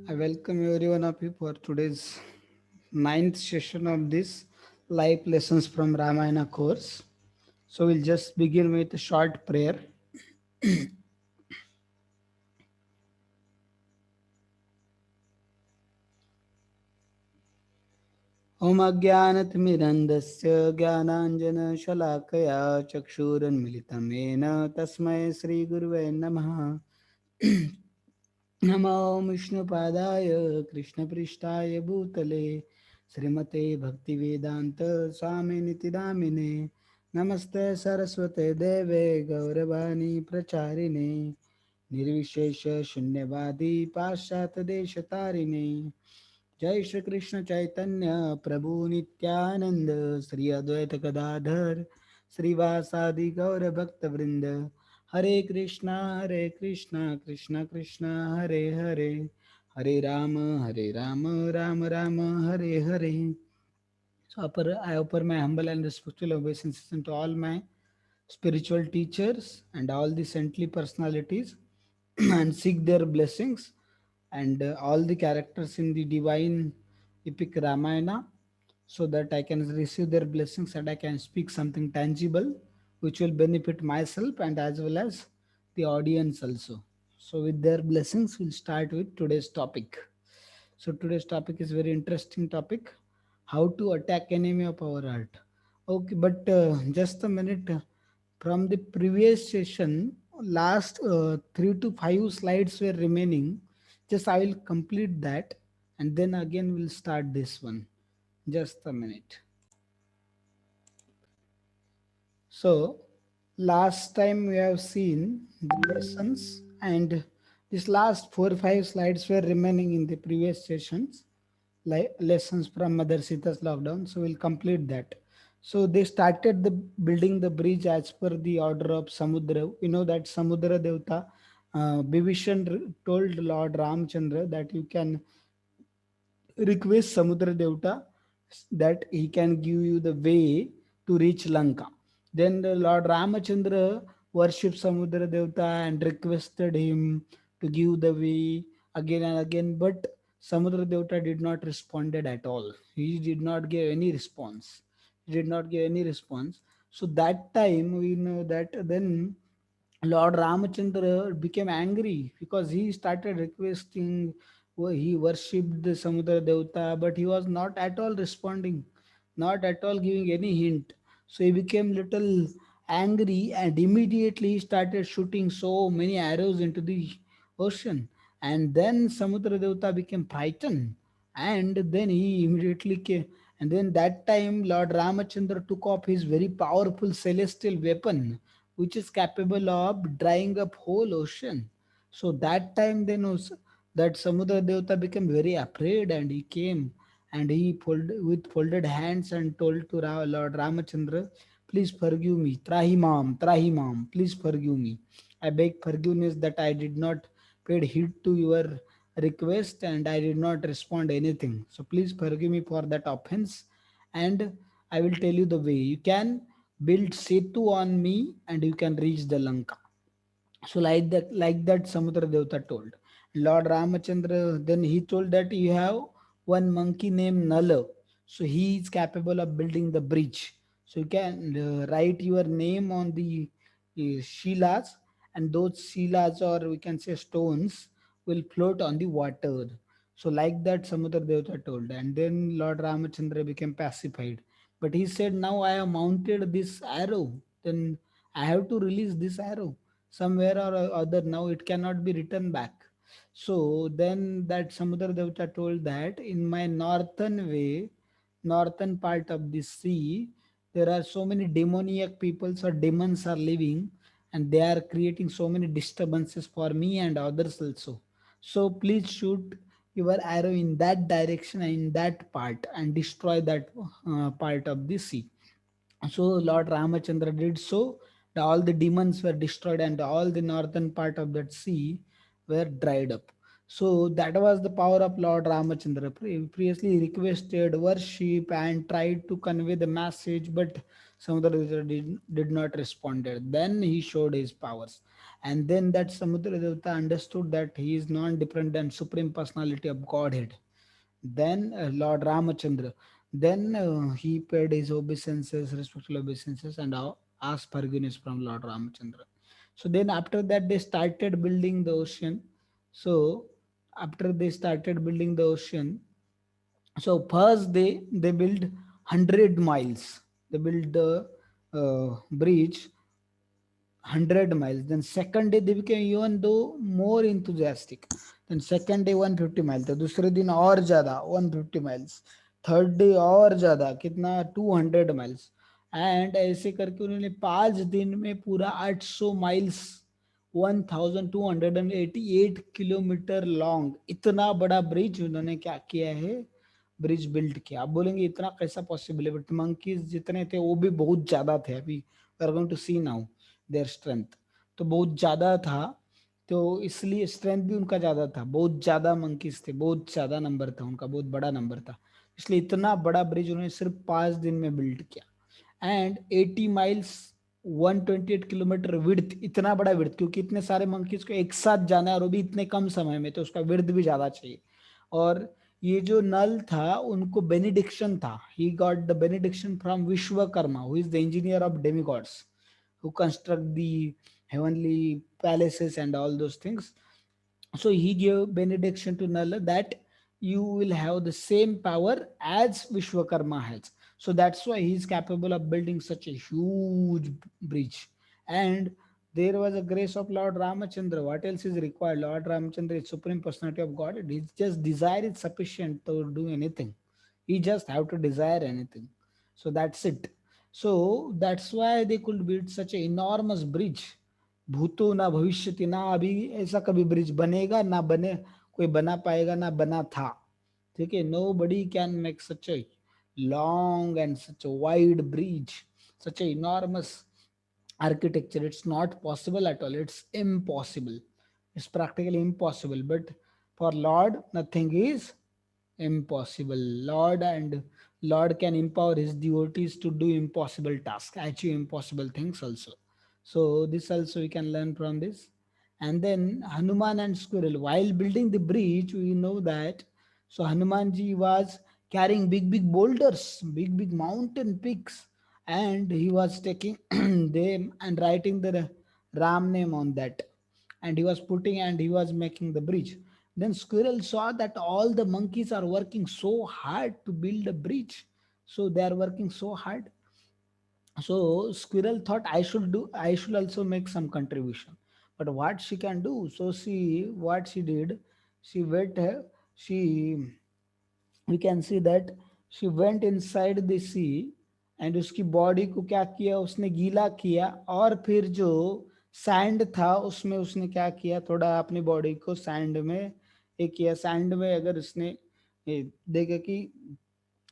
I welcome every one of you for today's ninth session of this life lessons from Ramayana course. So we'll just begin with a short prayer. Om Ajnanatmirandasya Jnananjana Chakshurunmilitam Yena Tasmai Sri Guruve Namaha. नमो विष्णुपादाय कृष्णपृष्ठाय भूतले श्रीमते भक्तिवेदांत स्वामी नितिदामिने नमस्ते सरस्वते देवे गौरवाणी प्रचारिणे निर्विशेष शून्यवादी पाश्चात देश तारिणे जय श्री कृष्ण चैतन्य प्रभु नित्यानंद श्री अद्वैत गदाधर श्रीवासादि गौर भक्त वृंद हरे Krishna Krishna Krishna Hare Hare Hare Ram Ram Ram Hare Hare. I offer my humble and respectful obeisances to all my spiritual teachers and all the saintly personalities and seek their blessings and all the characters in the divine epic Ramayana so that I can receive their blessings and I can speak something tangible which will benefit myself and as well as the audience also. So, with their blessings, we'll start with today's topic. So today's topic is very interesting topic: how to attack enemy of our heart. Okay, but just a minute. From the previous session, last 3 to 5 slides were remaining. Just I will complete that, and then again we'll start this one. Just a minute. So, last time we have seen the lessons, and this last 4 or 5 slides were remaining in the previous sessions, like lessons from Mother Sita's lockdown. So, we'll complete that. So, they started the building the bridge as per the order of Samudra. You know that Samudra Devta, Bibhishan told Lord Ramchandra that you can request Samudra Devta that he can give you the way to reach Lanka. Then the Lord Ramachandra worshipped Samudra Devta and requested him to give the way again and again, but Samudra Devta did not responded at all. He did not give any response. He did not give any response. So that time we know that then Lord Ramachandra became angry because he started requesting, he worshipped the Samudra Devta, but he was not at all responding, not at all giving any hint. So he became little angry and immediately he started shooting so many arrows into the ocean. And then Samudra Devta became frightened and then he immediately came. And then that time Lord Ramachandra took up his very powerful celestial weapon which is capable of drying up whole ocean. So that time then that Samudra Devata became very afraid and he came and he with folded hands and told to Lord Ramachandra, please forgive me, Trahi Mam, please forgive me. I beg forgiveness that I did not paid heed to your request and I did not respond anything. So please forgive me for that offense and I will tell you the way. You can build Setu on me and you can reach the Lanka. So like that Samudra Devta told. Lord Ramachandra, then he told that you have one monkey named Nala. So he is capable of building the bridge. So you can write your name on the shilas and those shilas or we can say stones will float on the water. So like that Samudra Devta told. And then Lord Ramachandra became pacified. But he said, now I have mounted this arrow. Then I have to release this arrow somewhere or other. Now it cannot be returned back. So then that Samudra Devta told that in my northern way, northern part of the sea, there are so many demoniac peoples or demons are living and they are creating so many disturbances for me and others also. So please shoot your arrow in that direction and in that part and destroy that part of the sea. So Lord Ramachandra did so. All the demons were destroyed and all the northern part of that sea were dried up. So that was the power of Lord Ramachandra. Previously requested worship and tried to convey the message, but Samudra did not respond. Then he showed his powers. And then that Samudra Devata understood that he is non-dependent supreme personality of Godhead. Then Lord Ramachandra, then he paid his obeisances, respectful obeisances, and asked forgiveness from Lord Ramachandra. So then after that they started building the ocean. So after they started building the ocean, so first they build 100 miles. They built the bridge 100 miles. Then second day they became even though more enthusiastic. Then second day 150 miles. तो दूसरे दिन और ज़्यादा 150 miles. Third day और ज़्यादा कितना 200 miles. And ऐसे करके उन्होंने 5 दिन में पूरा 800 माइल्स 1288 किलोमीटर लॉन्ग इतना बड़ा ब्रिज उन्होंने क्या किया है, ब्रिज बिल्ड किया. आप बोलेंगे इतना कैसा पॉसिबल है, बट मंकीज जितने थे वो भी बहुत ज्यादा थे. अभी we are going to see now their strength. तो बहुत ज्यादा था, तो इसलिए स्ट्रेंथ भी उनका ज्यादा था. बहुत ज्यादा मंकीज थे, बहुत ज्यादा नंबर था उनका, बहुत बड़ा नंबर था. इसलिए इतना बड़ा ब्रिज उन्होंने सिर्फ 5 दिन में बिल्ड किया. एंड 80 माइल्स 128 किलोमीटर विड्थ, इतना बड़ा विड्थ, क्योंकि इतने सारे मंकीज को एक साथ जाना है और वो भी इतने कम समय में, तो उसका विड्थ भी ज्यादा चाहिए. और ये जो नल था उनको बेनिडिक्शन था. He got the benediction from Vishwakarma who is the engineer of demigods who construct the heavenly palaces and all those things. So he gave benediction to Nala that you will have the same power as Vishwakarma has. So that's why he is capable of building such a huge bridge. And there was a grace of Lord Ramachandra. What else is required? Lord Ramachandra is supreme personality of God. His just desire is sufficient to do anything. He just have to desire anything. So that's it. So that's why they could build such an enormous bridge. भूतो ना भविष्यति, ना अभी ऐसा कभी bridge बनेगा ना बने, कोई बना पाएगा ना बना था. ठीक है, nobody can make such a long and such a wide bridge, such a enormous architecture. It's not possible at all, it's impossible, it's practically impossible. But for Lord nothing is impossible. Lord can empower his devotees to do impossible tasks, achieve impossible things also. So this also we can learn from this. And then Hanuman and squirrel, while building the bridge, we know that so Hanumanji was carrying big boulders, big mountain peaks, and he was taking them and writing the Ram name on that, and he was putting and he was making the bridge. Then squirrel saw that all the monkeys are working so hard to build a bridge. So they are working so hard. So squirrel thought I should also make some contribution. But what she can do? So she what she did, she went she we can see that she went inside the sea and उसकी body को क्या किया, उसने गीला किया. और फिर जो सैंड था उसमें उसने क्या किया, थोड़ा अपनी बॉडी को सैंड में एक किया. सैंड में अगर उसने देखा कि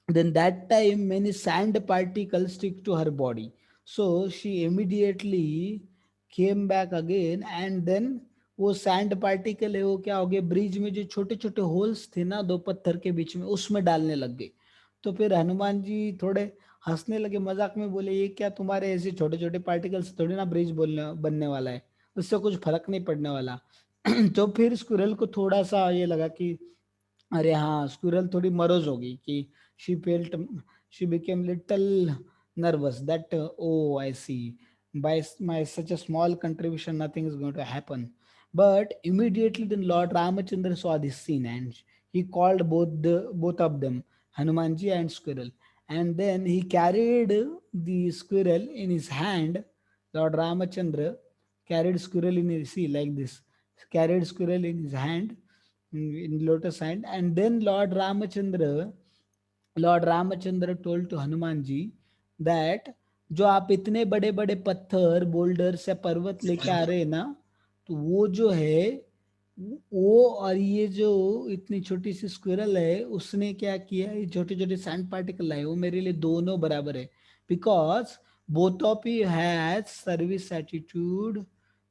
then that time many sand particles stick to her body. So she immediately came back again and then वो सैंड पार्टिकल है वो क्या हो गया, ब्रिज में जो छोटे छोटे होल्स थे ना दो पत्थर के बीच में, उसमें डालने लग गए. तो फिर हनुमान जी थोड़े हंसने लगे, मजाक में बोले ये क्या तुम्हारे ऐसे छोटे छोटे पार्टिकल्स थोड़ी ना ब्रिज बोलने बनने वाला है, उससे कुछ फर्क नहीं पड़ने वाला. तो फिर स्क्विरल को थोड़ा सा ये लगा कि अरे हाँ, स्क्विरल थोड़ी मरोज हो गई कि she felt she became little nervous that oh I see, by my such a small contribution nothing is going to happen. But immediately then Lord Ramachandra saw this scene and he called both of them, Hanumanji and squirrel, and then he carried the squirrel in his hand. Lord Ramachandra carried squirrel in his, see like this, carried squirrel in his hand, in lotus hand. And then Lord Ramachandra told to Hanuman ji that जो आप इतने बड़े बड़े पत्थर boulders या पर्वत लेके आ रहे हैं ना, तो वो जो है वो और ये जो इतनी छोटी सी स्क्विरल है उसने क्या किया, ये छोटे छोटे सैंड पार्टिकल लाए, वो मेरे लिए दोनों बराबर है. Because both of you has service attitude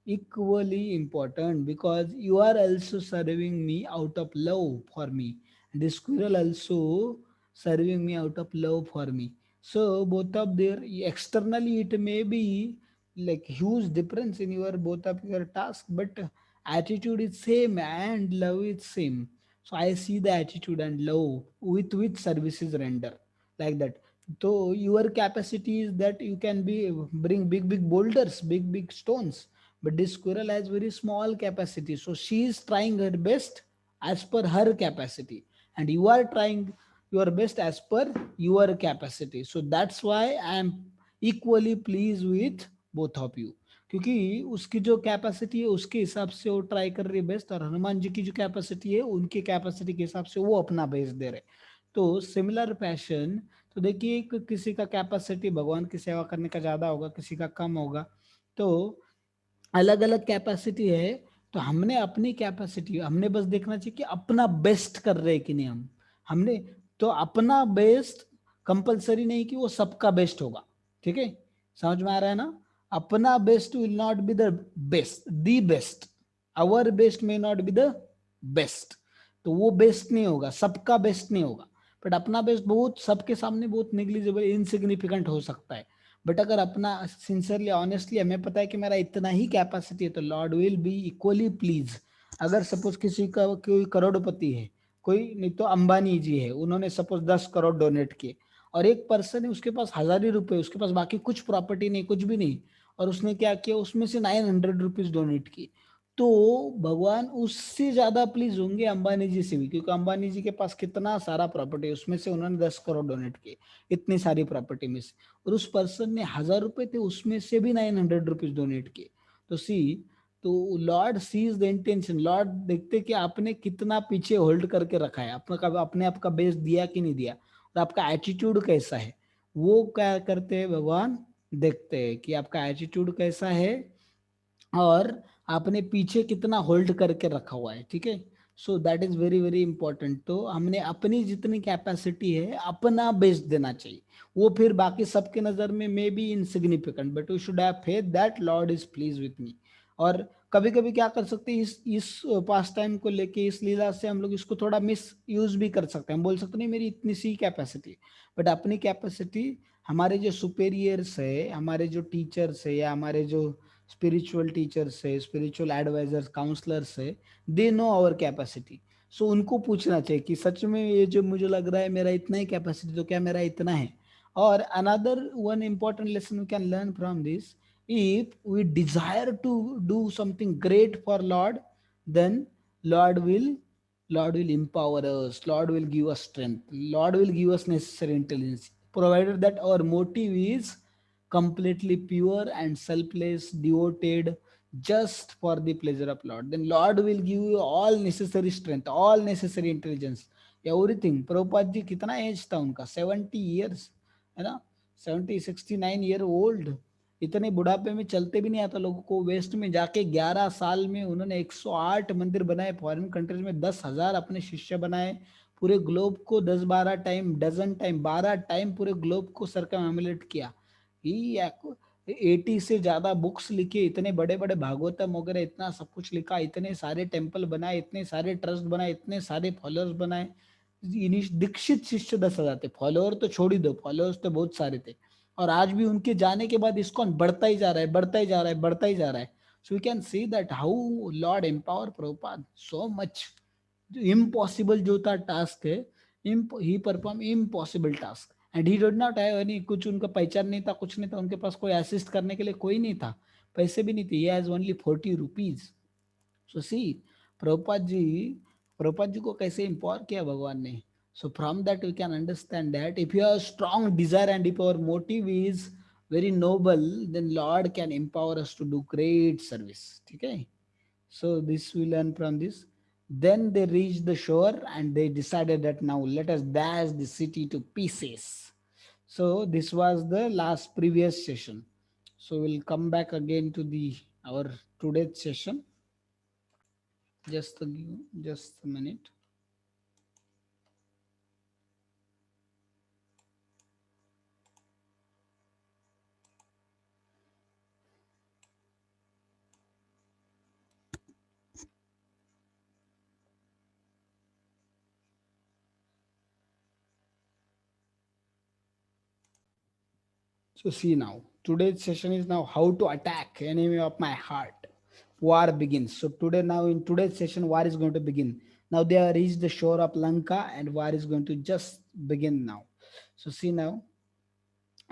equally important, because you are also serving me out of love for me, and the squirrel also serving me out of love for me. So both of their externally it may be like huge difference in your both of your task, but attitude is same and love is same. So I see the attitude and love with which services render, like that. So your capacity is that you can be bring big boulders, big stones, but this squirrel has very small capacity, so she is trying her best as per her capacity, and you are trying your best as per your capacity. So that's why I am equally pleased with both of you, क्योंकि उसकी जो capacity है उसके हिसाब से वो try कर रही है बेस्ट, और हनुमान जी की जो कैपेसिटी है उनकी कैपेसिटी के हिसाब से वो अपना बेस्ट दे रहे। तो सिमिलर पैशन, तो देखिए किसी का कैपेसिटी भगवान की सेवा करने का ज्यादा होगा, किसी का कम होगा, तो अलग अलग कैपेसिटी है। तो हमने अपनी कैपेसिटी, हमने बस देखना चाहिए कि अपना बेस्ट कर रहे हैं कि नहीं हम, हमने, तो अपना बेस्ट कंपलसरी नहीं कि वो सबका बेस्ट होगा, ठीक है, समझ में आ रहा है ना। अपना best will not be the best, the best, our best may not be the best, तो वो बेस्ट नहीं होगा, सबका बेस्ट नहीं होगा, बट अपना बेस्ट बहुत सबके सामने बहुत निग्लिजिबल इनसिग्निफिकेंट हो सकता है। बट अगर अपना सिंसियरली ऑनेस्टली हमें पता है कि मेरा इतना ही कैपेसिटी है, तो Lord will be equally please. अगर सपोज किसी का कोई करोड़पति है, कोई नहीं तो अंबानी जी है, उन्होंने सपोज 10 करोड़ डोनेट किए, और एक पर्सन है उसके पास 1,000 ही रुपए, उसके पास बाकी कुछ प्रॉपर्टी नहीं, कुछ भी नहीं, और उसने क्या किया, उसमें से 900 रुपीज डोनेट किए, तो भगवान उससे ज्यादा प्लीज होंगे अंबानी जी से भी, क्योंकि अंबानी जी के पास कितना सारा प्रॉपर्टी है, उसमें से उन्होंने 10 करोड़ डोनेट किए इतनी सारी प्रॉपर्टी में से, और उस पर्सन ने 1,000 रुपए थे उसमें से भी 900 रुपीज डोनेट किए। तो सी, तो lord sees the intention, lord देखते कि आपने कितना पीछे होल्ड करके रखा है, आपने अपने आप का बेस्ट दिया कि नहीं दिया, और आपका एटीट्यूड कैसा है, वो क्या करते हैं भगवान, देखते हैं कि आपका एटीट्यूड कैसा है, और आपने पीछे कितना होल्ड करके रखा हुआ है, ठीक है। So that is very very important. तो हमने अपनी जितनी कैपेसिटी है अपना बेस्ट देना चाहिए, वो फिर बाकी सबके नजर में may be insignificant, but we should have faith that lord is please with me. और कभी कभी क्या कर सकते हैं, इस पास टाइम को लेके, इस लीला से हम लोग इसको थोड़ा मिस यूज भी कर सकते हैं, हम बोल सकते नहीं मेरी इतनी सी कैपेसिटी, बट अपनी कैपेसिटी, हमारे जो सुपेरियर्स है, हमारे जो टीचर्स है, या हमारे जो स्पिरिचुअल टीचर्स है, स्पिरिचुअल एडवाइजर्स, काउंसलर्स है, दे नो आवर कैपेसिटी। सो उनको पूछना चाहिए कि सच में ये जो मुझे लग रहा है मेरा इतना ही कैपेसिटी, तो क्या मेरा इतना है। और another one important lesson we can learn from this, if we desire to do something great for Lord, then lord will Lord will empower us, Lord will give us strength, Lord will give us necessary intelligence, provided that our motive is completely pure and selfless, devoted just for the pleasure of Lord. Then Lord will give you all necessary strength, all necessary intelligence, everything. Prabhupada ji कितना age था उनका, 70 years, है ना, 69 year old, इतने बुढ़ापे में चलते भी नहीं आता लोगों को, वेस्ट में जाके 11 साल में उन्होंने 108 मंदिर बनाए, फॉरेन कंट्रीज में 10,000 अपने शिष्य बनाए, पूरे ग्लोब को 10-12 टाइम, डजन टाइम, 12 टाइम पूरे ग्लोब को सरकमएम्बुलेट किया। ही 80 से ज्यादा बुक्स लिखे, इतने बड़े बड़े भागवतम वगैरह, इतना सब कुछ लिखा, इतने सारे टेम्पल बनाए, इतने सारे ट्रस्ट बनाए, इतने सारे फॉलोअर्स बनाए। दीक्षित शिष्य 10,000 थे, फॉलोअर तो छोड़ ही दो, फॉलोअर्स तो बहुत सारे थे, और आज भी उनके जाने के बाद इस्कॉन बढ़ता ही जा रहा है, बढ़ता ही जा रहा है, बढ़ता ही जा रहा है। So we can see that how Lord empower Prabhupada so much. Impossible जो था टास्क है, he perform impossible task, and he did not have any, कुछ उनका पहचान नहीं था, कुछ नहीं था, उनके पास कोई असिस्ट करने के लिए कोई नहीं था, पैसे भी नहीं थे, he has only 40 rupees. So see, Prabhupada ji, Prabhupada ji को कैसे एम्पावर किया भगवान ने। So from that we can understand that if you have strong desire and if your motive is very noble, then lord can empower us to do great service, ठीक है। So this we learn from this. Then they reached the shore and they decided that now let us dash the city to pieces. So this was the last previous session. So we'll come back again to the our today's session. Just a minute. So see now. today's session is now how to attack enemy of my heart. War begins. So today, now in today's session, war is going to begin. Now they have reached the shore of Lanka, and war is going to just begin now. So see now,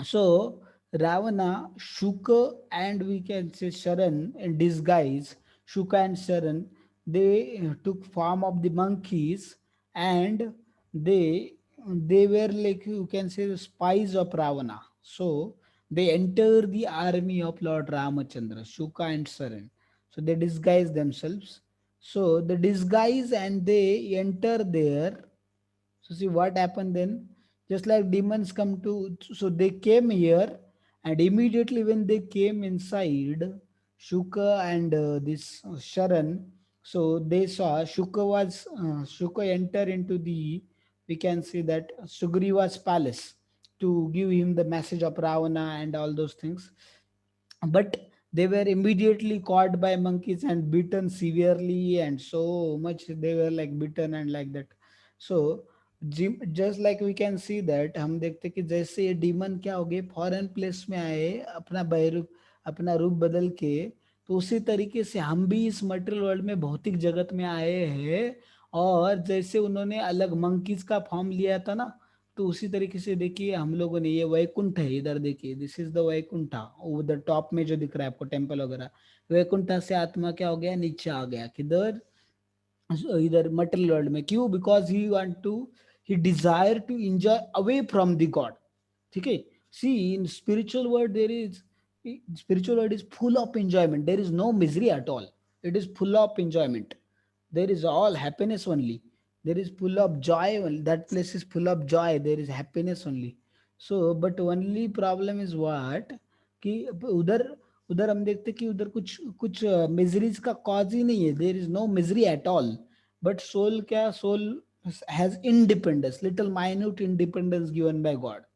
so Ravana, Shuka, and we can say Sharan in disguise, Shuka and Sharan, they took form of the monkeys, and they they were like, you can say, the spies of Ravana. So they enter the army of Lord Ramachandra, Shuka and Sharan. So they disguise themselves. So the disguise and they enter there. So see what happened then. Just like demons come to, so they came here, and immediately when they came inside, Shuka and this Sharan, so they saw Shuka enter into the, we can say that, Sugriva's palace to give him the message of Ravana and all those things. But they were immediately caught by monkeys and beaten severely, and so much they were like beaten and like that. So just like we can see that, हम देखते कि जैसे ये demon क्या हो गए, foreign place में आए, अपना बहरूप, अपना रूप बदल के, तो उसी तरीके से हम भी इस मटेरियल वर्ल्ड में, भौतिक जगत में आए हैं। और जैसे उन्होंने अलग मंकीज का फॉर्म लिया था ना, तो उसी तरीके से देखिए हम लोगों ने, ये वैकुंठ है, इधर देखिए, दिस इज द वैकुंठा, उधर टॉप में जो दिख रहा है आपको टेम्पल वगैरह, वैकुंठा से आत्मा क्या हो गया, नीचे आ गया किधर, इधर मटेरियल वर्ल्ड में। क्यों? Because he want to, he desire to enjoy away from the God. ठीक है। See in spiritual world there is, spiritual world is full of enjoyment, there is no misery at all, it is full of enjoyment, there is all happiness only, there is full of joy only. That place is full of joy, there is happiness only. So but only problem is what, कि उधर, उधर हम देखते कि उधर कुछ कुछ miseries का कॉज ही नहीं है, there is no misery at all. But soul क्या, soul has independence, little minute independence given by God.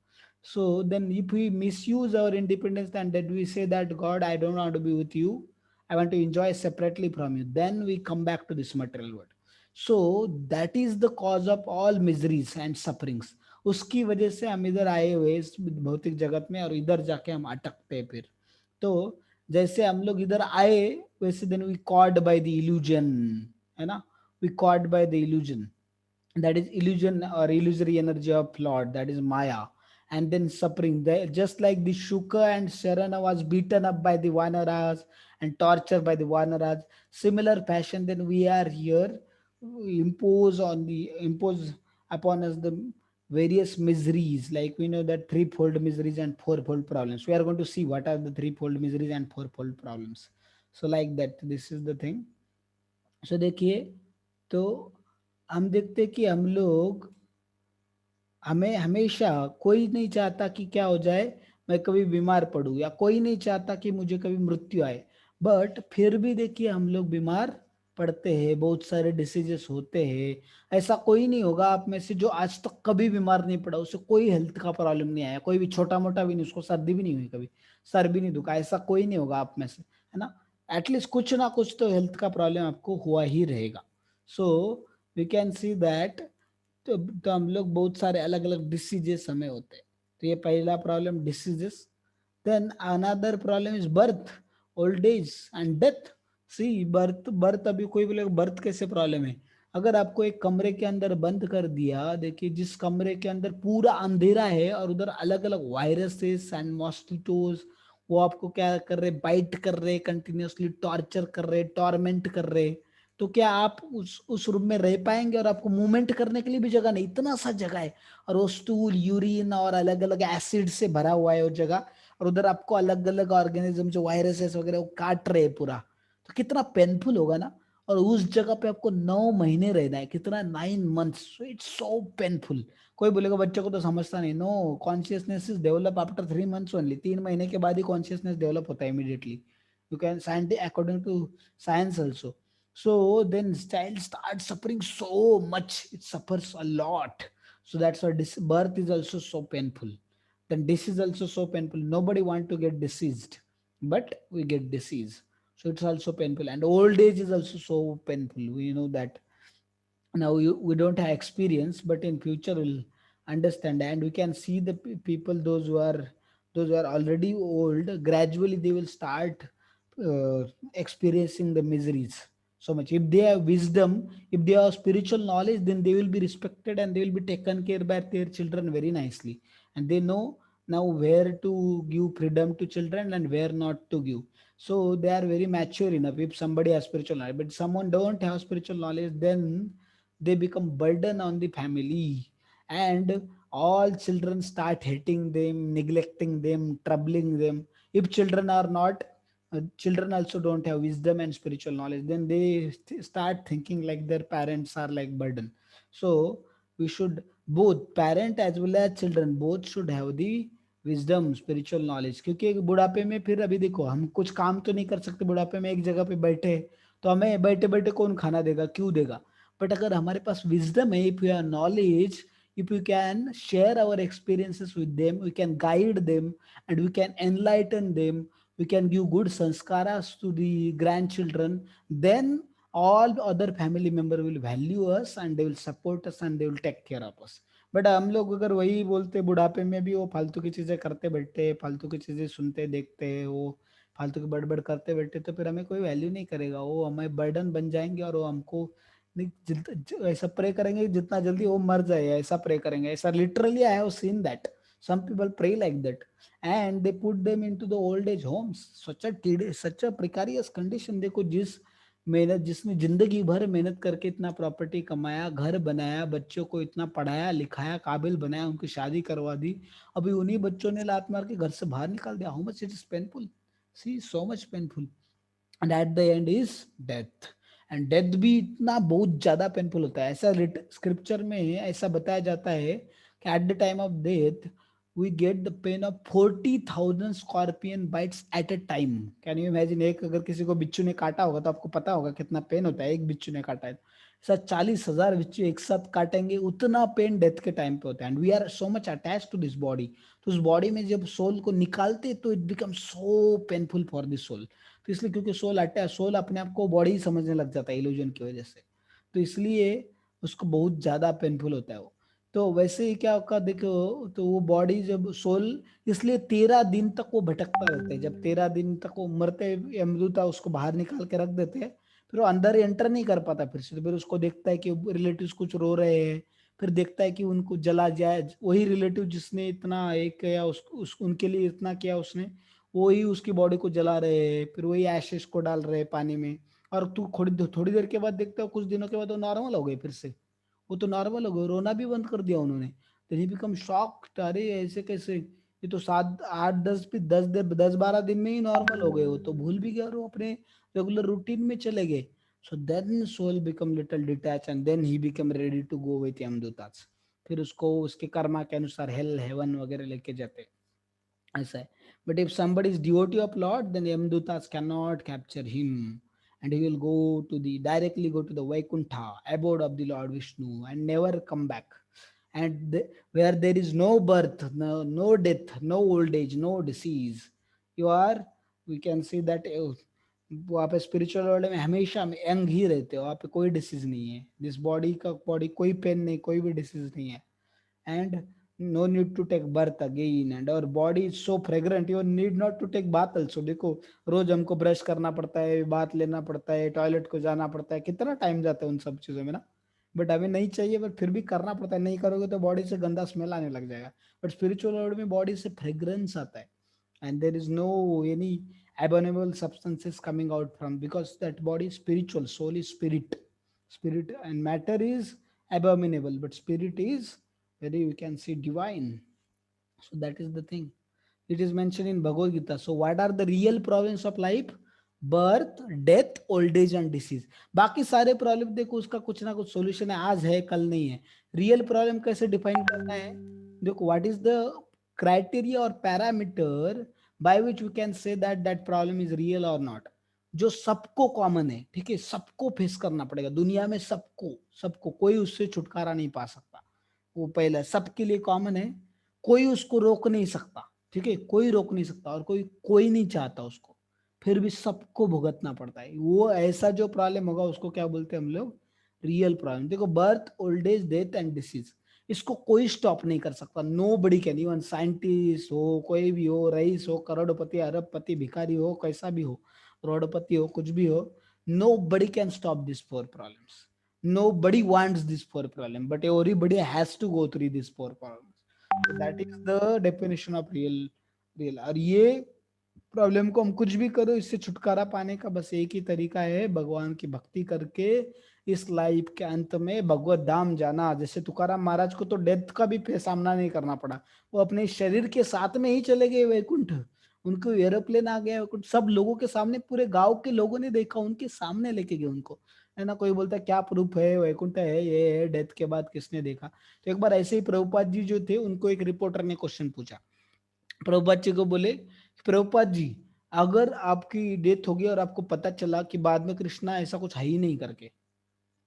So then if we misuse our independence, then that we say that God, I don't want to be with you, I want to enjoy separately from you, then we come back to this material world. So that is the cause of all miseries and sufferings. उसकी वजह से हम इधर आए हुए इस भौतिक जगत में, और इधर जाके हम अटकते हैं फिर। तो जैसे हम लोग इधर आए, वैसे then we caught by the illusion, है ना, we caught by the illusion, that is illusion or illusory energy of Lord, that is Maya. And then suffering, just like the Shuka and Sharana was beaten up by the Vanaras and tortured by the Vanaras, similar fashion then we are here, impose upon us the various miseries, like we know that threefold miseries and fourfold problems. We are going to see what are the threefold miseries and fourfold problems. So like that, this is the thing. So देखिए, तो हम देखते कि हम लोग, हमें हमेशा, कोई नहीं चाहता कि क्या हो जाए, मैं कभी बीमार पड़ूं, या कोई नहीं चाहता कि मुझे कभी मृत्यु आए। बट फिर भी देखिए हम लोग बीमार पड़ते हैं, बहुत सारे डिसीजेस होते हैं। ऐसा कोई नहीं होगा आप में से जो आज तक कभी बीमार नहीं पड़ा, उसे कोई हेल्थ का प्रॉब्लम नहीं आया, कोई भी छोटा मोटा भी नहीं, उसको सर्दी भी नहीं हुई कभी, सर भी नहीं दुखा, ऐसा कोई नहीं होगा आप में से, है ना। एटलीस्ट कुछ ना कुछ तो हेल्थ का प्रॉब्लम आपको हुआ ही रहेगा। So we can see that, तो हम लोग बहुत सारे अलग अलग डिसीजेस हमें होते हैं। तो ये पहला problem, diseases. Then another problem is birth, old age and death. See birth, birth अभी कोई बोले बर्थ कैसे प्रॉब्लम है, अगर आपको एक कमरे के अंदर बंद कर दिया, देखिए जिस कमरे के अंदर पूरा अंधेरा है और उधर अलग अलग वायरसेस एंड मॉस्किटोज, वो आपको क्या कर रहे, बाइट कर रहे, कंटिन्यूअसली टॉर्चर कर रहे, टॉर्मेंट कर रहे, तो क्या आप उस रूम में रह पाएंगे? और आपको मूवमेंट करने के लिए भी जगह नहीं, इतना सा जगह है, और वो स्टूल, यूरिन और अलग अलग एसिड से भरा हुआ है वो जगह, और उधर आपको अलग अलग ऑर्गेनिज्म जो वायरसेस वगैरह वो काट रहे हैं पूरा, तो कितना पेनफुल होगा ना। और उस जगह पे आपको 9 महीने रहना है, कितना, 9 मंथ्स, इट्स सो पेनफुल। कोई बोलेगा बच्चे को तो समझता नहीं, no, consciousness is develop after 3 months only, 3 महीने के बाद ही कॉन्शियसनेस डेवलप होता है immediately, you can scientific according to science also. So then child starts suffering so much, it suffers a lot. So that's why this birth is also so painful. Then this is also so painful. Nobody want to get deceased, but we get disease. So it's also painful. And old age is also so painful. We know that now we don't have experience, but in future we'll understand, and we can see the people, those who are those who are already old, gradually they will start experiencing the miseries so much. If they have wisdom, if they have spiritual knowledge, then they will be respected and they will be taken care by their children very nicely, and they know now where to give freedom to children and where not to give. So they are very mature enough if somebody has spiritual knowledge. But someone don't have spiritual knowledge, then they become burden on the family, and all children start hating them, neglecting them, troubling them. If children are not children also don't have wisdom and spiritual knowledge, then they start thinking like their parents are like burden. So we should, both parent as well as children, both should have the wisdom spiritual knowledge, क्योंकि बुढ़ापे में फिर अभी देखो हम कुछ काम तो नहीं कर सकते बुढ़ापे में, एक जगह पे बैठे तो हमें बैठे बैठे कौन खाना देगा, क्यों देगा? बट अगर हमारे पास विजडम है, if you are knowledge, if you can share our experiences with them, we can guide them and we can enlighten them, we can give good sanskaras to the grandchildren, then all other family member will value us and they will support us and they will take care of us. But हम लोग अगर वही बोलते बुढ़ापे में भी वो फालतू की चीजें करते बैठते, फालतू की चीजें सुनते देखते, वो फालतू की बड़बड़ करते बैठते, तो फिर हमें कोई वैल्यू नहीं करेगा, वो हमें बर्डन बन जाएंगे और वो हमको नहीं ऐसा प्रे करेंगे जितना जल्दी वो मर जाए, ऐसा प्रे करेंगे, ऐसा literally I have seen that some people pray like that and they put them into the old age homes, such a precarious condition. देखो जिस मेहनत, जिसने जिंदगी भर मेहनत करके इतना प्रॉपर्टी कमाया, घर बनाया, बच्चों को इतना पढ़ाया लिखाया, काबिल बनाया, उनकी शादी करवा दी, अभी उन्हीं बच्चों ने लात मार के घर से बाहर निकाल दिया. How much it is painful, see so much painful. And at the end is death. And death भी इतना बहुत ज्यादा पेनफुल होता है. ऐसा स्क्रिप्चर में ऐसा बताया जाता है कि at the time of death we get the pain of 40,000 scorpion bites at a time. Can you imagine? एक अगर किसी को बिच्छू ने काटा होगा तो आपको पता होगा कितना पेन होता है, एक बिच्छू ने काटा है. ऐसा 40,000 बिच्छू एक साथ काटेंगे, उतना पेन डेथ के टाइम पे होता है. And we are so much attach to this body. तो उस बॉडी में जब सोल को निकालते तो it become so painful for this soul. तो इसलिए क्योंकि सोल अपने आप को बॉडी समझने लग जाता है इल्यूजन की वजह से, तो इसलिए उसको बहुत ज्यादा पेनफुल होता है वो. तो वैसे ही क्या होगा देखो, तो वो बॉडी जब सोल, इसलिए 13 दिन तक वो भटकता रहता है. जब 13 दिन तक वो मरते, यमदूता उसको बाहर निकाल के रख देते हैं, फिर वो अंदर एंटर नहीं कर पाता फिर से. तो फिर उसको देखता है कि रिलेटिव्स कुछ रो रहे हैं, फिर देखता है कि उनको जला जाए. वही रिलेटिव जिसने इतना एक किया उनके लिए इतना किया उसने, वही उसकी बॉडी को जला रहे हैं, फिर वही एशेस को डाल रहे हैं पानी में. और तू थोड़ी देर के बाद देखता है, कुछ दिनों के बाद वो नॉर्मल हो गए फिर से, वो तो नॉर्मल हो गए, रोना भी बंद कर दिया उन्होंने. देन ही बिकम शॉक्ड, अरे ऐसे कैसे, ये तो 7 8 10 10 12 दिन में ही नॉर्मल हो गए, वो तो भूल भी गए और वो अपने रेगुलर रूटीन में चले गए. So then soul become little detach and then he become ready to go with Yamadutas. फिर उसको उसके कर्मा के अनुसार हेल हेवन वगैरह लेके जाते, ऐसा है. But if somebody is devotee of Lord, then Yamdutas cannot capture him, and he will go to the directly go to the Vaikuntha, abode of the Lord Vishnu, and never come back. And where there is no birth, no death, no old age, no disease, you are, we can see that वहाँ पे spiritual world में हमेशा young ही रहते हो, वहाँ पे कोई disease नहीं है. दिस बॉडी कोई पेन नहीं, कोई भी डिसीज नहीं है. And no need to take bath again, and our body is so fragrant, you need not to take bath also. देखो रोज हमको ब्रश करना पड़ता है, बात लेना पड़ता है, टॉयलेट को जाना पड़ता है, कितना टाइम जाता है उन सब चीजों में ना. बट हमें नहीं चाहिए, बट फिर भी करना पड़ता है. नहीं करोगे तो बॉडी से गंदा स्मेल आने लग जाएगा. बट स्पिरिचुअल वर्ल्ड में बॉडी से फ्रेग्रेंस आता है, and there is no any abominable substances coming out from, because that body is spiritual, soul is spirit and matter is abominable, but spirit is very, we can see, divine. So that is the thing. It is mentioned in Bhagavad Gita. So what are the real problems of life? Birth, death, old age and disease. बाकी सारे problem देखो उसका कुछ ना कुछ solution है, आज है कल नहीं है. रियल प्रॉब्लम कैसे डिफाइन करना है, देखो व्हाट इज द क्राइटेरिया और parameter by which we can say that that problem is real और नॉट. जो सबको कॉमन है, ठीक है, सबको फेस करना पड़ेगा दुनिया में, सबको सबको, कोई उससे छुटकारा नहीं पा सकता. वो पहला सबके लिए कॉमन है, कोई उसको रोक नहीं सकता, ठीक है, कोई रोक नहीं सकता, और कोई कोई नहीं चाहता उसको, फिर भी सबको भुगतना पड़ता है. वो ऐसा जो प्रॉब्लम होगा उसको क्या बोलते हैं हम लोग, रियल प्रॉब्लम. देखो birth, old age, death and disease, इसको कोई स्टॉप नहीं कर सकता, nobody can, even scientist हो, कोई भी हो, रईस हो, करोड़पति, अरबपति, भिखारी हो, कैसा भी हो, करोड़पति हो, कुछ भी हो, nobody can stop this four problems, nobody wants this four problem, but everybody has to go through this four problems, that is the definition of real, real. और ये प्रॉब्लम को हम कुछ भी करो, इससे छुटकारा पाने का बस एक ही तरीका है, भगवान की भक्ति करके इस लाइफ के अंत में भगवत धाम जाना। जैसे तुकाराम महाराज को तो डेथ का भी सामना नहीं करना पड़ा, वो अपने शरीर के साथ में ही चले गए वैकुंठ, उनको एरोप्लेन आ गया वैकुंठ, सब लोगों के सामने, पूरे गांव के लोगों ने देखा, उनके सामने लेके गए उनको, है ना। कोई बोलता है क्या प्रूफ है वैकुंठ है, ये है, डेथ के बाद किसने देखा। तो एक बार ऐसे ही प्रभुपाद जी जो थे, उनको एक रिपोर्टर ने क्वेश्चन पूछा, प्रभुपाद जी को बोले, प्रभुपाद जी अगर आपकी डेथ होगी और आपको पता चला कि बाद में कृष्णा ऐसा कुछ है ही नहीं करके,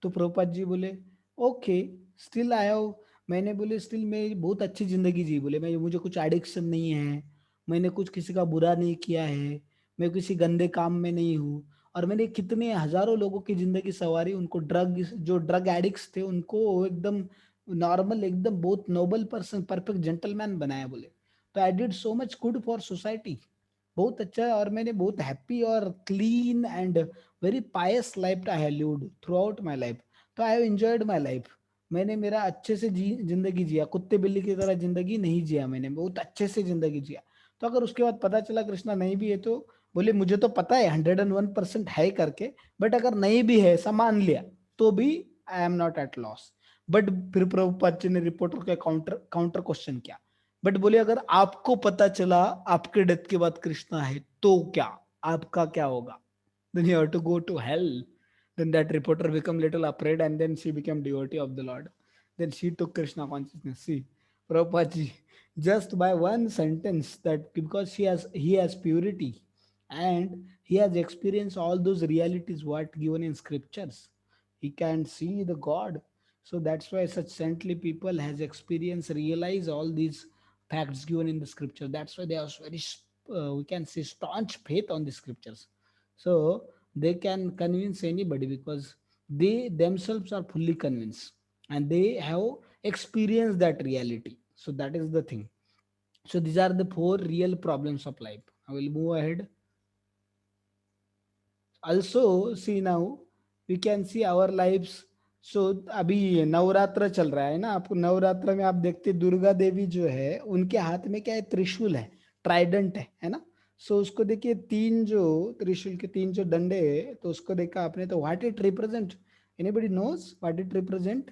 तो प्रभुपाद जी बोले ओके, स्टिल आया हो। मैंने बोले स्टिल मैं बहुत अच्छी जिंदगी जी, बोले मैं, मुझे कुछ एडिक्शन नहीं है, मैंने कुछ किसी का बुरा नहीं किया है, मैं किसी गंदे काम में नहीं हूँ, और मैंने कितने हजारों लोगों की जिंदगी सवारी, उनको ड्रग, जो ड्रग एडिक्ट्स थे उनको एकदम नॉर्मल, एकदम बहुत नोबल पर्सन, परफेक्ट जेंटलमैन बनाया, बोले तो I did so much good for society, बहुत अच्छा है, और मैंने बहुत हैप्पी और clean and very pious life I have lived throughout my life, तो I have enjoyed my life, मैंने मेरा अच्छे से जिंदगी जिया, कुत्ते बिल्ली की तरह जिंदगी नहीं जिया, मैंने बहुत अच्छे से जिंदगी जिया। तो अगर उसके बाद पता चला कृष्णा नहीं भी है, तो बोले मुझे तो पता है 101% है करके, बट अगर नहीं भी है, ऐसा मान लिया, तो भी आई am not at loss. But फिर प्रभुपाद जी ने रिपोर्टर का काउंटर काउंटर क्वेश्चन किया, बट बोले अगर आपको पता चला आपके डेथ के बाद कृष्णा है, तो क्या, आपका क्या होगा? Then you have to go to hell. Then that reporter become little afraid, and then she became devotee of the Lord. Then she took Krishna consciousness. See, Prabhupada ji, just by one sentence, that because he has purity, and he has experienced all those realities what given in scriptures, he can see the God. So that's why such saintly people has experienced, realize all these facts given in the scripture. That's why they are very we can say staunch faith on the scriptures. So they can convince anybody because they themselves are fully convinced, and they have experienced that reality. So that is the thing. So these are the four real problems of life. I will move ahead. Also see now, we can see our lives. So अभी नवरात्र चल रहा है ना, आपको नवरात्र में आप देखते दुर्गा देवी जो है, उनके हाथ में क्या है, त्रिशूल है, ट्राइडेंट है ना। सो उसको देखिए, तीन जो त्रिशूल के तीन जो डंडे है, तो उसको देखा आपने, तो what it represent, anybody knows what it represent?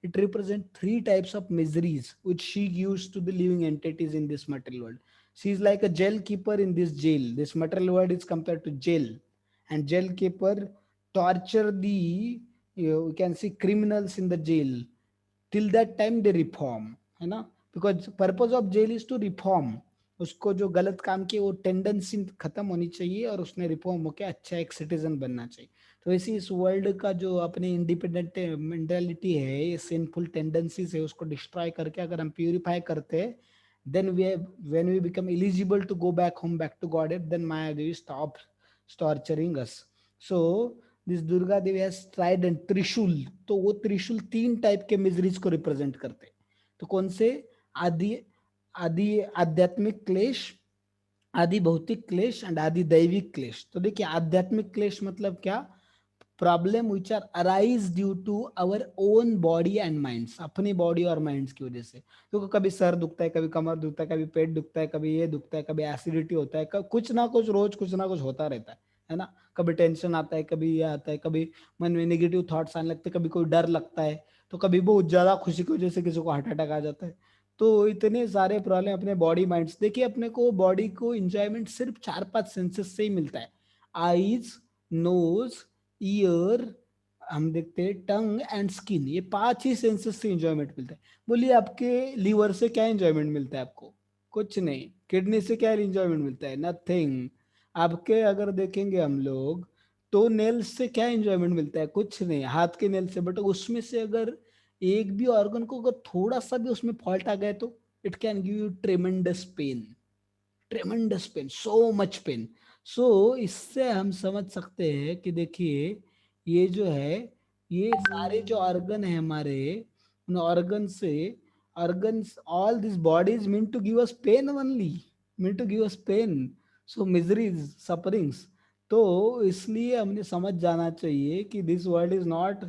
It represents three types of miseries which she gives to the living entities in this material world. She is like a jail keeper in this jail. This material world is compared to jail, and jail keeper torture the, we can see, criminals in the jail till that time they reform, है ना, because purpose of jail is to reform, उसको जो गलत काम किए वो tendency खत्म होनी चाहिए, और उसने रिफॉर्म होकर अच्छा एक सिटीजन बनना चाहिए। तो इसी इस वर्ल्ड का जो अपने इंडिपेंडेंट मेंटेलिटी है, ये सिंफुल टेंडेंसीज है, उसको डिस्ट्रॉय करके अगर हम प्यूरिफाई करते हैं, then we have, when we become eligible to go back home, back to Godhead, then Maya Devi stops torturing us. So this Durga Devi has tried and त्रिशूल, तो वो त्रिशूल तीन टाइप के मिजरीज को रिप्रेजेंट करते हैं। तो कौन से? आदि, आदि आध्यात्मिक क्लेश, आदि भौतिक क्लेश एंड आदि दैविक क्लेश। तो देखिए, आध्यात्मिक क्लेश मतलब क्या? Problem which are arise due to our own body and minds, अपनी बॉडी और माइंड्स की वजह से। तो कभी सर दुखता है, कभी कमर दुखता है, कभी पेट दुखता है, कभी ये दुखता है, कभी एसिडिटी होता है, कुछ ना कुछ रोज कुछ ना कुछ होता रहता है ना। कभी टेंशन आता है, कभी ये आता है, कभी मन में नेगेटिव थॉट्स आने लगते हैं, कभी कोई डर लगता है, तो कभी बहुत ज्यादा खुशी की वजह से किसी को हार्ट अटैक आ जाता है। तो इतने सारे प्रॉब्लम अपने बॉडी माइंड्स। देखिए, अपने को बॉडी को इंजॉयमेंट सिर्फ 4-5 सेंसेस से ही मिलता है। आईज, नोज, ईयर, हम देखते हैं टंग एंड स्किन, ये 5 ही सेंसेस से इंजॉयमेंट मिलता है। बोलिए आपके लीवर से क्या इंजॉयमेंट मिलता है आपको? कुछ नहीं। किडनी से क्या इंजॉयमेंट मिलता है? नथिंग। आपके अगर देखेंगे हम लोग, तो नेल्स से क्या इंजॉयमेंट मिलता है? कुछ नहीं, हाथ के नेल से। बट उसमें से अगर एक भी ऑर्गन को अगर थोड़ा सा भी उसमें फॉल्ट आ गए, तो it can give you tremendous pain, tremendous pain, so much pain. So इससे हम समझ सकते हैं कि देखिए, ये जो है, ये सारे जो ऑर्गन है हमारे, उन ऑर्गन से, organs, all this body is meant to give us pain only, meant to give us pain, so miseries, sufferings. तो इसलिए हमने समझ जाना चाहिए कि this world is not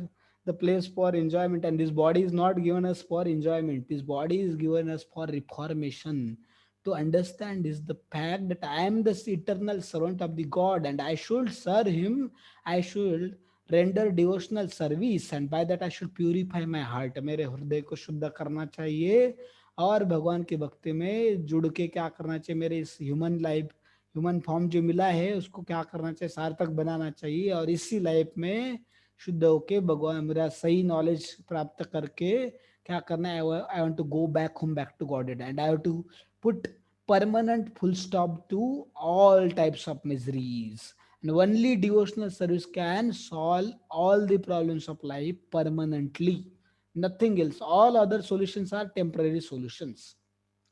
the place for enjoyment, and this body is not given us for enjoyment, this body is given us for reformation. To understand is the fact that I am the eternal servant of the God and I should serve him, I should render devotional service, and by that I should purify my heart, मेरे हृदय को शुद्ध करना चाहिए और भगवान की भक्ति में जुड़ के क्या करना चाहिए, मेरे इस ह्यूमन लाइफ, ह्यूमन फॉर्म जो मिला है उसको क्या करना चाहिए, सार्थक बनाना चाहिए, और इसी लाइफ में शुद्ध होके भगवान मेरा सही नॉलेज प्राप्त करके क्या करना है, I want to go back home, back to God, and I have to put permanent full stop to all types of miseries, and only devotional service can solve all the problems of life permanently, nothing else, all other solutions are temporary solutions,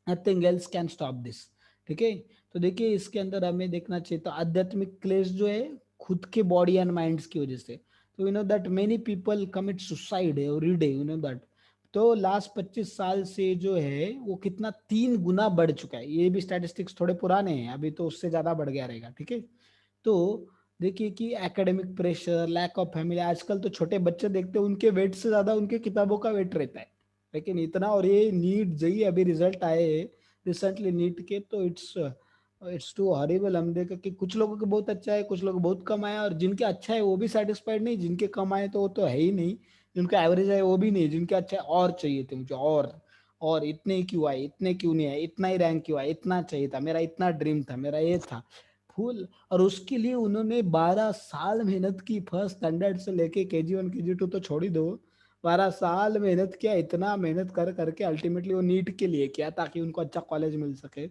nothing else can stop this. ठीक है, तो देखिए इसके अंदर हमें देखना चाहिए, तो आध्यात्मिक क्लेश जो है खुद के बॉडी एंड माइंड्स की वजह से, तो you know that many people commit suicide every day, you know that. तो लास्ट 25 साल से जो है वो कितना 3 गुना बढ़ चुका है, ये भी स्टैटिस्टिक्स थोड़े पुराने हैं, अभी तो उससे ज्यादा बढ़ गया रहेगा। ठीक है, तो देखिए कि academic pressure, lack of family, आजकल तो छोटे बच्चे देखते हैं उनके वेट से ज्यादा उनके किताबों का वेट रहता है, लेकिन इतना, और ये नीट जेई अभी रिजल्ट आए रिसेंटली नीट के, तो इट्स टू हॉरिबल। हम देखा कि कुछ लोगों के बहुत अच्छा है, कुछ लोग बहुत कम आया, और जिनके अच्छा है वो भी सेटिस्फाइड नहीं, जिनके कम आए तो वो तो है ही नहीं, जिनका एवरेज है वो भी नहीं, जिनके अच्छा है और चाहिए थे मुझे, और इतने ही क्यों आए, इतने क्यों नहीं आए, इतना ही रैंक क्यों आया, इतना चाहिए था, मेरा इतना ड्रीम था, मेरा ये था फुल। और उसके लिए उन्होंने 12 साल मेहनत की, फर्स्ट स्टैंडर्ड से लेके KG1 KG2 तो छोड़ ही दो, 12 साल मेहनत किया, इतना मेहनत कर करके अल्टीमेटली वो नीट के लिए किया ताकि उनको अच्छा कॉलेज मिल सके।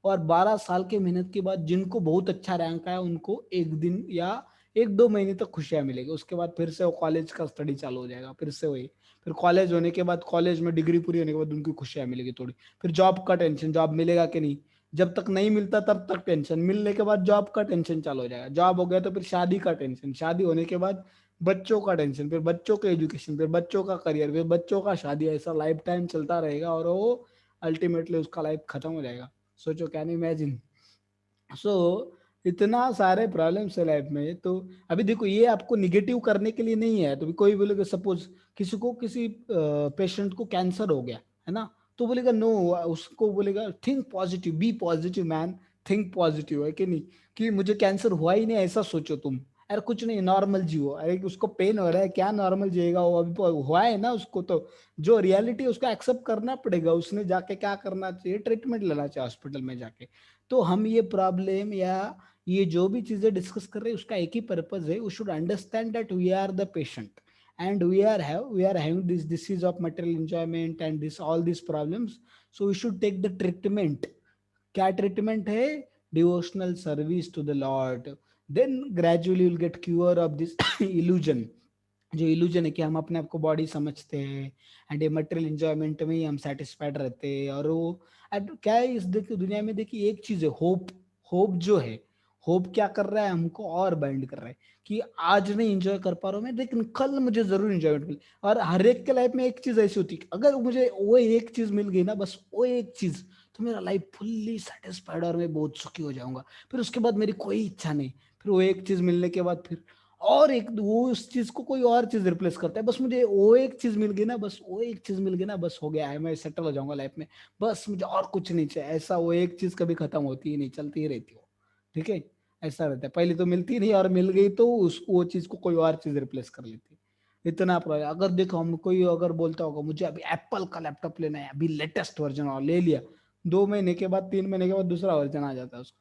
और 12 साल के मेहनत के बाद जिनको बहुत अच्छा रैंक आया उनको एक दिन या 1-2 महीने तक खुशियां मिलेगी, उसके बाद फिर से वो कॉलेज का स्टडी चालू हो जाएगा, फिर से वही, फिर कॉलेज होने के बाद, कॉलेज में डिग्री पूरी होने के बाद उनकी खुशियां मिलेगी थोड़ी, फिर जॉब का टेंशन, जॉब मिलेगा कि नहीं, जब तक नहीं मिलता तब तक टेंशन, मिलने के बाद जॉब का टेंशन चालू हो जाएगा, जॉब हो गया तो फिर शादी का टेंशन, शादी होने के बाद बच्चों का टेंशन, फिर बच्चों का एजुकेशन, फिर बच्चों का करियर, फिर बच्चों का शादी, ऐसा लाइफ टाइम चलता रहेगा और वो अल्टीमेटली उसका लाइफ खत्म हो जाएगा। सोचो, कैन इमेजिन। सो इतना सारे प्रॉब्लम्स है लाइफ में। तो अभी देखो ये आपको निगेटिव करने के लिए नहीं है, तो भी कोई बोलेगा सपोज किसी को, किसी पेशेंट को कैंसर हो गया है ना, तो बोलेगा नो, उसको बोलेगा think positive, be positive man, think positive, है कि नहीं, कि मुझे कैंसर हुआ ही नहीं ऐसा सोचो तुम, अरे कुछ नहीं नॉर्मल जियो, अरे उसको पेन हो रहा है, क्या नॉर्मल जिएगा वो, अभी तो हुआ है ना उसको, तो जो रियलिटी उसको एक्सेप्ट करना पड़ेगा, उसने जाके क्या करना चाहिए, ट्रीटमेंट लेना चाहिए हॉस्पिटल में जाके। तो हम ये प्रॉब्लम या ये जो भी चीजें डिस्कस कर रहे हैं उसका एक ही पर्पज है, we should understand that we are the patient and we are having this disease of material enjoyment and this all this problems, so we should take the treatment. क्या ट्रीटमेंट है, devotional service to the lord, then gradually will get cure of this illusion, जो illusion है कि हम अपने आप को body समझते हैं एंड ये मटेरियल एंजॉयमेंट में ही हम सेटिस्फाइड रहते हैं, और वो क्या है इस देखिए दुनिया में, देखिए एक चीज है होप, होप जो है, होप क्या कर रहा है हमको और बाइंड कर रहा है कि आज नहीं एंजॉय कर पा रहा हूँ मैं, लेकिन कल मुझे जरूर एंजॉयमेंट मिले। और हर एक के लाइफ में एक चीज ऐसी होती है, अगर मुझे वो एक चीज मिल गई ना, बस वो एक चीज, तो मेरा लाइफ फुल्ली सेटिस्फाइड और मैं बहुत सुखी हो जाऊंगा, फिर उसके बाद मेरी कोई इच्छा नहीं, फिर वो एक चीज मिलने के बाद फिर और एक, वो उस चीज को कोई और चीज रिप्लेस करता है, बस मुझे वो एक चीज मिल गई ना, बस वो एक चीज मिल गई ना, बस हो गया है, मैं सेटल हो जाऊंगा लाइफ में, बस मुझे और कुछ नहीं चाहिए, ऐसा वो एक चीज कभी खत्म होती ही नहीं, चलती ही रहती हो। ठीक है, ऐसा रहता है, पहले तो मिलती नहीं और मिल गई तो उस वो चीज को कोई और चीज रिप्लेस कर लेती है। इतना प्रॉब्लम, अगर देखो हम कोई अगर बोलता होगा मुझे अभी एप्पल का लैपटॉप लेना है, अभी लेटेस्ट वर्जन और ले लिया, 2 महीने के बाद 3 महीने के बाद दूसरा वर्जन आ जाता है उसका,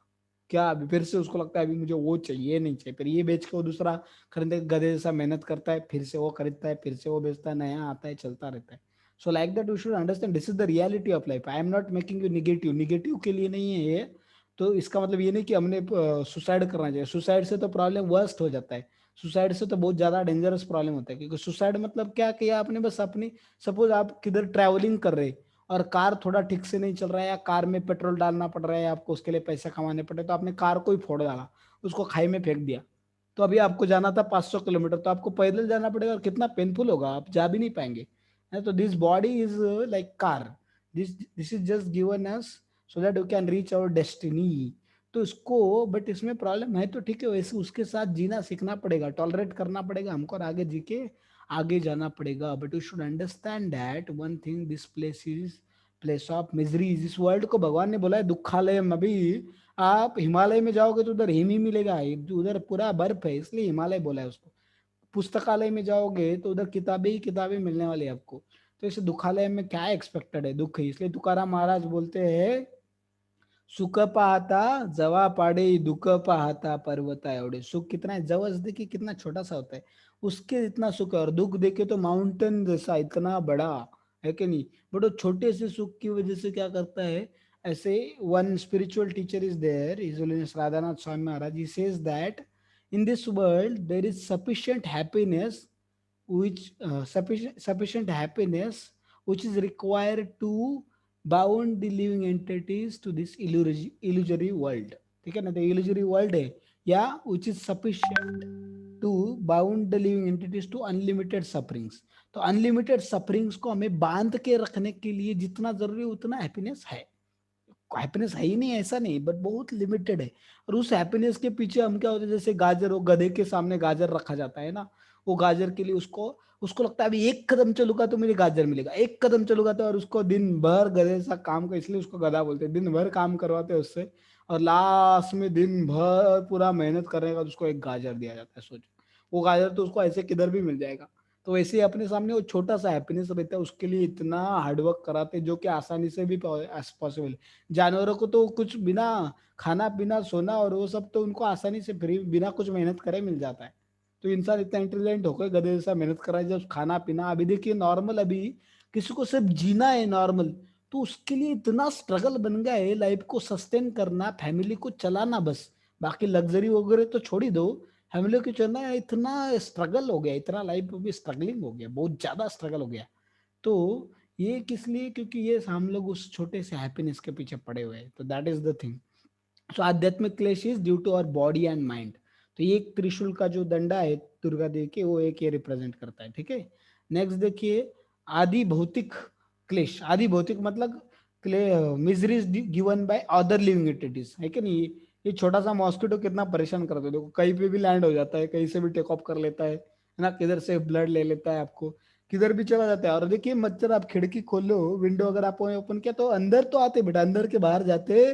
क्या अभी फिर से उसको लगता है अभी मुझे वो चाहिए, नहीं चाहिए, फिर ये बेच के वो दूसरा खरीदने, गधे जैसा मेहनत करता है, फिर से वो खरीदता है, फिर से वो बेचता है, नया आता है, चलता रहता है। So like that we should understand this is the reality of life, I am not making you negative, negative के लिए नहीं है ये। तो इसका मतलब ये नहीं कि हमने सुसाइड करना चाहिए, सुसाइड से तो प्रॉब्लम वर्स्ट हो जाता है, सुसाइड से तो बहुत ज्यादा डेंजरस प्रॉब्लम होता है, क्योंकि सुसाइड मतलब क्या किया आपने, बस अपनी, सपोज आप किधर ट्रैवलिंग कर रहे और कार थोड़ा ठीक से नहीं चल रहा है, या कार में पेट्रोल डालना पड़ रहा है आपको, उसके लिए पैसे कमाने पड़े, तो आपने कार को ही फोड़ डाला, उसको खाई में फेंक दिया, तो अभी आपको जाना था 500 किलोमीटर, तो आपको पैदल जाना पड़ेगा और कितना पेनफुल होगा, आप जा भी नहीं पाएंगे, तो this body is like car, this is just given us so that we can reach our destiny. तो इसको, बट इसमें प्रॉब्लम है तो ठीक है, वैसे उसके साथ जीना सीखना पड़ेगा, टॉलरेट करना पड़ेगा हमको, और आगे जी के आगे जाना पड़ेगा। But you should understand that one thing, this place is place of miseries. इस वर्ल्ड को भगवान ने बोला है दुखालय। अभी आप हिमालय में जाओगे तो उधर हिम ही मिलेगा, उधर पूरा बर्फ है, इसलिए हिमालय बोला है उसको। पुस्तकालय में जाओगे तो उधर किताबें ही किताबें मिलने वाली है आपको। तो इसे दुखालय में क्या एक्सपेक्टेड है, दुख है। इसलिए तुकाराम महाराज बोलते हैं, सुख पाहता जवा पाड़े, दुख पाहता पर्वता एवढे। सुख कितना है, जवस देखिए कितना छोटा सा होता है, उसके इतना सुख है, और दुख देखे तो माउंटेन जैसा इतना बड़ा है कि नहीं। बट वो छोटे से सुख की वजह से क्या करता है, ऐसे one spiritual teacher is there, his holiness Radhanath Swami Maharaj, he says that in this world there is sufficient happiness, which sufficient happiness which is required to bound the living entities to this illusory world। ठीक है ना, तो illusory world है या which is sufficient to bound the living entities to unlimited sufferings। तो unlimited sufferings को हमें बांध के रखने के लिए जितना जरूरी उतना हैप्पीनेस है। हैप्पीनेस है ही नहीं ऐसा नहीं, बट बहुत लिमिटेड है। और उस हैप्पीनेस के पीछे हम क्या होते हैं, जैसे गाजर, वो गधे के सामने गाजर रखा जाता है ना, वो गाजर के लिए उसको उसको लगता है अभी एक कदम चलूंगा तो मुझे गाजर मिलेगा, एक कदम चलूंगा तो, और उसको दिन भर गधे सा काम कर, इसलिए उसको गधा बोलते हैं, दिन भर काम करवाते हैं उससे, और लास्ट में दिन भर पूरा मेहनत करने के बाद उसको एक गाजर दिया जाता है। सोचो, वो गाजर तो उसको ऐसे किधर भी मिल जाएगा। तो वैसे ही अपने सामने वो छोटा सा हैप्पीनेस रहता है, उसके लिए इतना हार्डवर्क कराते हैं जो कि आसानी से भी पॉसिबल। जानवरों को तो कुछ बिना खाना पीना सोना और वो सब तो उनको आसानी से फ्री, बिना कुछ मेहनत करे मिल जाता है। तो इंसान इतना इंटेलिजेंट होकर गधे जैसा मेहनत कर रहा है, जब खाना पीना अभी देखिए नॉर्मल, अभी किसी को सिर्फ जीना है नॉर्मल, तो उसके लिए इतना स्ट्रगल बन गया है लाइफ को सस्टेन करना, फैमिली को चलाना, बस बाकी लग्जरी वगैरह तो छोड़ ही दो, फैमिली को चलाना इतना स्ट्रगल हो गया, इतना लाइफ भी स्ट्रगलिंग हो गया, बहुत ज्यादा स्ट्रगल हो गया। तो ये किस लिए, क्योंकि ये हम लोग उस छोटे से हैप्पीनेस के पीछे पड़े हुए हैं। तो that is the thing. So आध्यात्मिक क्लेश is due to our body and mind. तो ये एक त्रिशूल का जो दंडा है दुर्गा देवी के, वो एक ये रिप्रेजेंट करता है। ठीक है, नेक्स्ट देखिए, आदि भौतिक क्लेश। आदि भौतिक मतलब clay miseries given by other living entities, है कि नहीं। ये छोटा सा मॉस्किटो कितना परेशान करता है, देखो कहीं पे भी लैंड हो जाता है, कहीं से भी टेक ऑफ कर लेता है ना, किधर से ब्लड ले लेता है आपको, किधर भी चला जाता है। और देखिए मच्छर, आप खिड़की खोलो, विंडो अगर आप ओपन किया तो अंदर तो आते, बेटा अंदर के बाहर जाते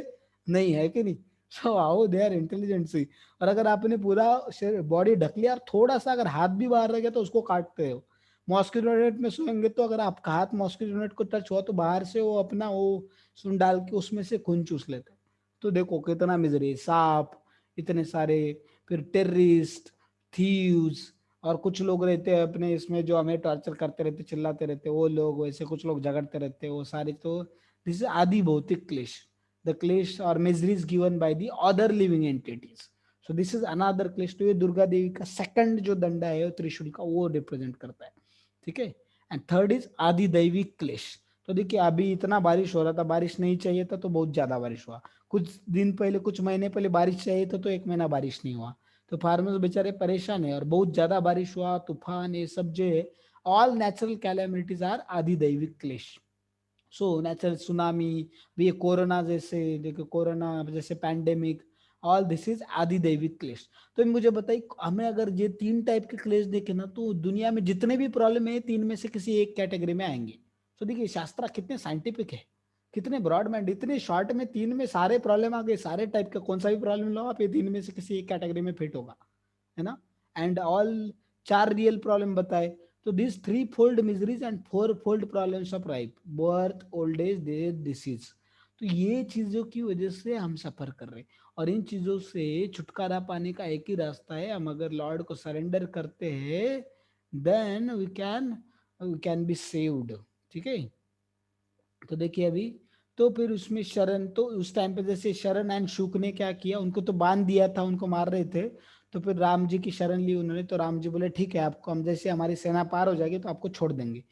नहीं, है कि नहीं। सो आओ दे आर इंटेलिजेंट सी। और अगर आपने पूरा बॉडी ढक लिया और थोड़ा सा अगर हाथ भी बाहर रह गया तो उसको काटते हो। मॉस्किटो नेट में सोएंगे तो अगर आपका हाथ मॉस्किटो नेट को टच हुआ तो बाहर से वो अपना वो सुन डाल के उसमें से खून चूस लेते हैं। तो देखो कितना मिजरी, सांप इतने सारे, फिर टेररिस्ट, थीव्स, और कुछ लोग रहते हैं अपने इसमें जो हमें टॉर्चर करते रहते, चिल्लाते रहते, वो लोग, वैसे कुछ लोग झगड़ते रहते, वो सारे। तो दिस इज आदि भौतिक क्लेश, the clash or miseries given by the other living entities। so this is another clash। तो ये दुर्गा देवी का सेकंड जो दंडा है त्रिशूल का, वो रिप्रेजेंट करता है। ठीक है, एंड थर्ड इज आदि दैविक क्लेश। तो देखिए अभी इतना बारिश हो रहा था, बारिश नहीं चाहिए था तो बहुत ज्यादा बारिश हुआ, कुछ दिन पहले, कुछ महीने पहले बारिश चाहिए था तो एक महीना बारिश नहीं हुआ। तो फार्मर्स बेचारे परेशान है, और बहुत ज्यादा बारिश हुआ, तूफान, ये सब जो है, ऑल नेचुरल कैलेमिटीज आर आदि दैविक क्लेश। सो नेचुरल सुनामी भी, ये कोरोना जैसे, देखो कोरोना जैसे पैंडेमिक, ऑल दिस इज आदि दैविक क्लेश। तो मुझे बताइए, हमें अगर ये तीन टाइप के क्लेश देखे ना, तो दुनिया में जितने भी प्रॉब्लम है, तीन में से किसी एक कैटेगरी में आएंगे। तो देखिए शास्त्र कितने साइंटिफिक है, कितने ब्रॉड माइंड, इतने शॉर्ट में तीन में सारे प्रॉब्लम आ गए, सारे टाइप का कौन सा भी प्रॉब्लम लो आप, ये तीन में से किसी एक कैटेगरी में फिट होगा, है ना। एंड ऑल चार रियल प्रॉब्लम बताए। तो this three fold miseries and four fold problems of life, birth, old age, death, disease. तो ये चीजों की वजह से हम सफर कर रहे हैं, और इन चीजों से छुटकारा पाने का एक ही रास्ता है, हम अगर लॉर्ड को सरेंडर करते हैं, then we can be saved. ठीक है, तो देखिए अभी, तो फिर उसमें शरण, तो उस टाइम पे जैसे शरण एंड शुक ने क्या किया, उनको तो बांध दिया था, उनको मार रहे थे। तो फिर राम जी की शरण ली उन्होंने, तो राम जी बोले ठीक है, आपको हम जैसे हमारी सेना पार हो जाएगी तो आपको छोड़ देंगे।